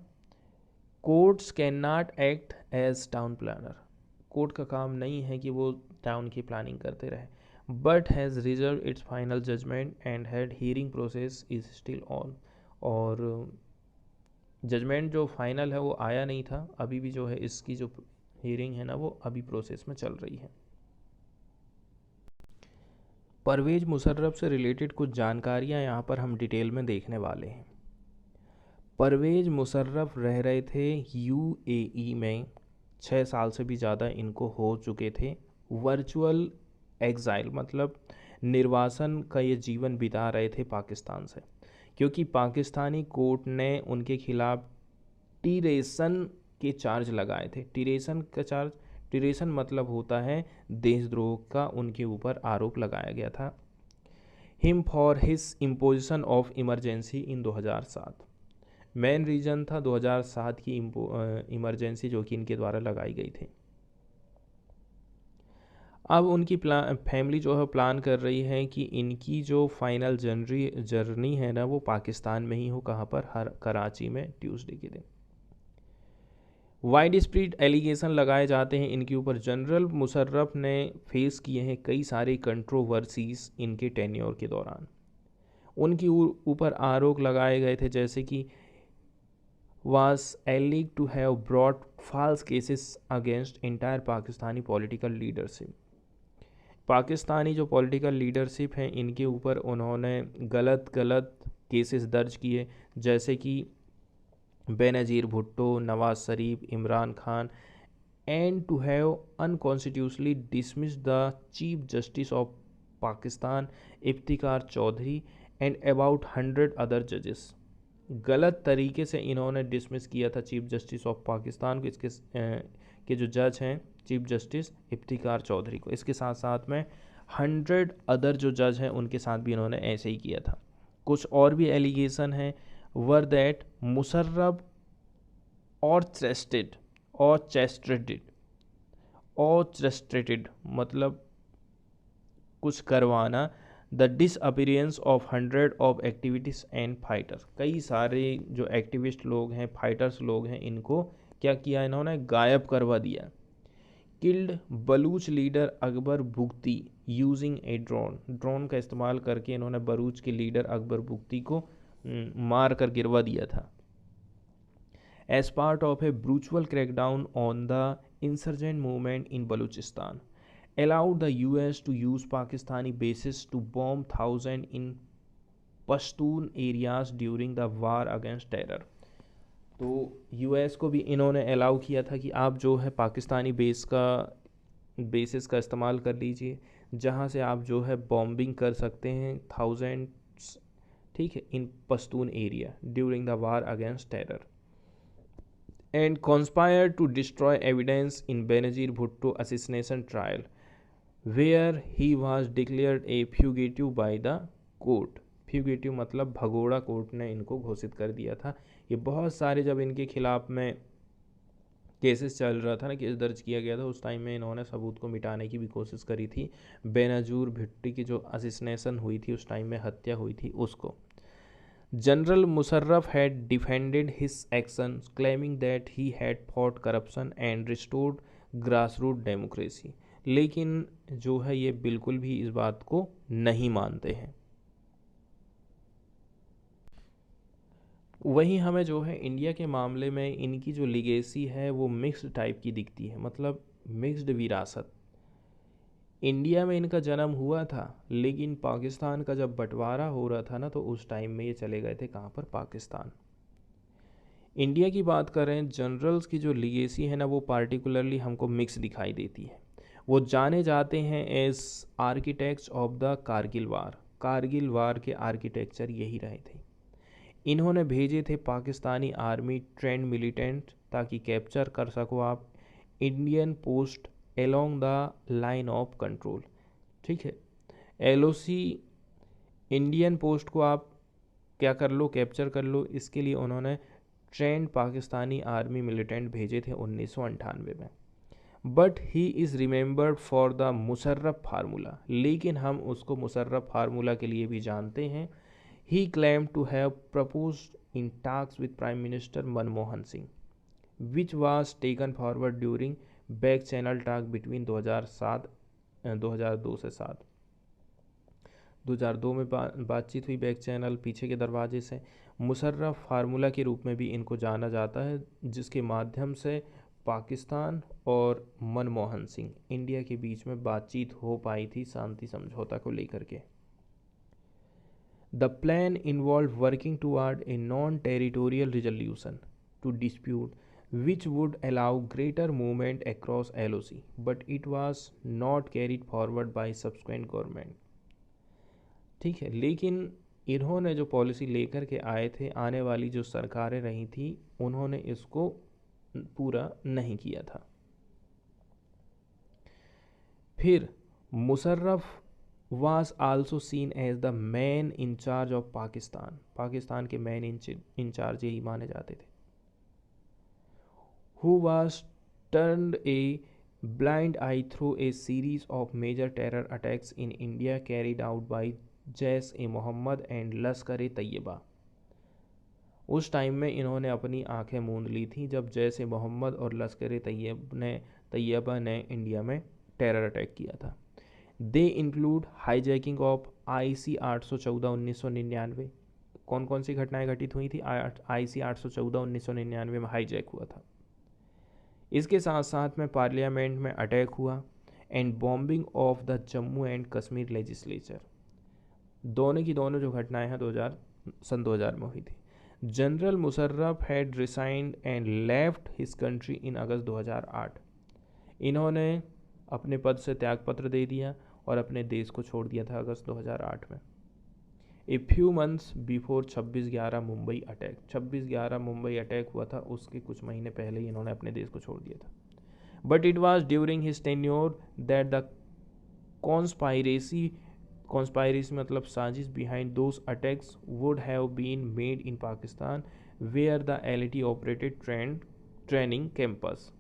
courts can not act as town planner. Court का काम नहीं है कि वो टाउन की प्लानिंग करते रहे, but has reserve its final judgment and had hearing process is still on. और जजमेंट जो फाइनल है वो आया नहीं था, अभी भी जो है इसकी जो हियरिंग है ना वो अभी प्रोसेस में चल रही है। परवेज मुशर्रफ से रिलेटेड कुछ जानकारियाँ यहाँ पर हम डिटेल में देखने वाले हैं। परवेज मुशर्रफ रह रहे थे UAE में, 6 साल से भी ज़्यादा इनको हो चुके थे। वर्चुअल एग्जाइल मतलब निर्वासन का ये जीवन बिता रहे थे पाकिस्तान से, क्योंकि पाकिस्तानी कोर्ट ने उनके खिलाफ टीरेसन के चार्ज लगाए थे। टीरेसन मतलब होता है देशद्रोह का, उनके ऊपर आरोप लगाया गया था। Him for his imposition of emergency in 2007, main reason था 2007 की इमरजेंसी जो कि इनके द्वारा लगाई गई थी। अब उनकी फैमिली जो है प्लान कर रही है कि इनकी जो फाइनल जर्नी है ना वो पाकिस्तान में ही हो। कहाँ पर, कराची में, ट्यूसडे के दिन। वाइड स्प्रेड एलिगेशन लगाए जाते हैं इनके ऊपर। जनरल मुशर्रफ ने फेस किए हैं कई सारे कंट्रोवर्सीज इनके टेन्योर के दौरान। उनके ऊपर आरोप लगाए गए थे जैसे कि was alleged to have brought false cases against entire Pakistani political leadership. Pakistani जो पॉलिटिकल लीडरशिप हैं इनके ऊपर उन्होंने गलत केसेस दर्ज किए, जैसे कि Benazir Bhutto, Nawaz Sharif, Imran Khan, and to have unconstitutionally dismiss the chief justice of Pakistan Iftikhar Chaudhry and about 100 other जजेस। गलत तरीके से इन्होंने डिसमिस किया था चीफ जस्टिस ऑफ पाकिस्तान को। इसके के जो जज हैं चीफ जस्टिस इफ्तिकार चौधरी को। इसके साथ साथ में 100 अदर जो जज हैं उनके साथ भी इन्होंने ऐसे ही किया था। कुछ और भी एलिगेशन हैं, वर दैट मुशर्रफ ऑर्चेस्ट्रेटेड मतलब कुछ करवाना the disappearance of 100 of activities and fighters. कई सारे जो एक्टिविस्ट लोग हैं, फाइटर्स लोग हैं, इनको क्या किया इन्होंने, गायब करवा दिया। Killed Baloch leader Akbar Bugti using ए ड्रोन का इस्तेमाल करके इन्होंने बलूच के लीडर अकबर बुगती को मार कर गिरवा दिया था। As part of a brutal crackdown on the insurgent movement in Balochistan, allowed the US to use Pakistani bases to bomb thousands in Pashtun areas during the war against terror। तो US को भी इन्होंने अलाउ किया था कि आप जो है पाकिस्तानी बेसिस का इस्तेमाल कर लीजिए, जहाँ से आप जो है बॉम्बिंग कर सकते हैं थाउजेंड्स, ठीक है, in Pashtun area during the war against terror, and conspire to destroy evidence in Benazir Bhutto assassination trial where he was declared a fugitive by the court. Fugitive मतलब भगोड़ा कोर्ट ने इनको घोषित कर दिया था। ये बहुत सारे जब इनके खिलाफ में केसेस चल रहा था ना, केस दर्ज किया गया था, उस टाइम में इन्होंने सबूत को मिटाने की भी कोशिश करी थी। बेनजीर भुट्टो की जो असैसिनेशन हुई थी उस टाइम में, हत्या हुई थी, उसको। General Musharraf had defended his action claiming that he had fought corruption and restored grassroot democracy. लेकिन जो है ये बिल्कुल भी इस बात को नहीं मानते हैं। वहीं हमें जो है इंडिया के मामले में इनकी जो लीगेसी है वो मिक्स्ड टाइप की दिखती है, मतलब मिक्स्ड विरासत। इंडिया में इनका जन्म हुआ था, लेकिन पाकिस्तान का जब बंटवारा हो रहा था ना, तो उस टाइम में ये चले गए थे कहाँ पर, पाकिस्तान। इंडिया की बात करें, जनरल्स की जो लीगेसी है ना, वो पार्टिकुलरली हमको मिक्स दिखाई देती है। वो जाने जाते हैं as architects of the Kargil war. Kargil war के आर्किटेक्चर यही रहे थे। इन्होंने भेजे थे पाकिस्तानी आर्मी ट्रेंड मिलिटेंट ताकि कैप्चर कर सको आप Indian post along the line of control, ठीक है। एलओसी इंडियन पोस्ट को आप क्या कर लो, कैप्चर कर लो। इसके लिए उन्होंने ट्रेंड पाकिस्तानी आर्मी मिलिटेंट भेजे थे 1998 में। But he is remembered for the Musharraf formula, लेकिन हम उसको मुशर्रफ फार्मूला के लिए भी जानते हैं। He claim to have proposed in talks with prime minister Manmohan Singh which was taken forward during back channel talk between 2002 से 7। 2002 में बातचीत हुई बैक चैनल, पीछे के दरवाजे से। मुशर्रफ फार्मूला के रूप में भी इनको जाना जाता है, जिसके माध्यम से पाकिस्तान और मनमोहन सिंह इंडिया के बीच में बातचीत हो पाई थी शांति समझौता को लेकर के। The plan involve working toward a non territorial resolution to dispute which would allow greater movement across LOC, but it was not carried forward by subsequent government। ठीक है, लेकिन इन्होंने जो पॉलिसी लेकर के आए थे, आने वाली जो सरकारें रही थी, उन्होंने इसको पूरा नहीं किया था। फिर Musharraf was also seen as the man in charge of Pakistan. Pakistan के मैन इंचार्ज यही माने जाते थे। who was turned a blind eye through a series of major terror attacks in India carried out by Jaish e Mohammed and Lashkar e Taiba. उस टाइम में इन्होंने अपनी आंखें मूंद ली थी जब जैश-ए-मोहम्मद और लश्कर-ए-तैयबा ने इंडिया में टेरर अटैक किया था। They include hijacking of IC 814 1999। कौन कौन सी घटनाएं घटित हुई थी? IC 814 1999 में हाईजैक हुआ था। इसके साथ साथ में पार्लियामेंट में अटैक हुआ and bombing of the Jammu and Kashmir legislature. दोनों की दोनों जो घटनाएं हैं 2000 में हुई थी। General Musharraf had resigned and left his country in August 2008। इन्होंने अपने पद से त्यागपत्र दे दिया और अपने देश को छोड़ दिया था अगस्त 2008 में। A few months before 26/11 Mumbai attack. 26/11 Mumbai attack हुआ था, उसके कुछ महीने पहले ही इन्होंने अपने देश को छोड़ दिया था। But it was during his tenure that the conspiracy मतलब साजिश behind those attacks would have been made in Pakistan where the LAT operated training campus.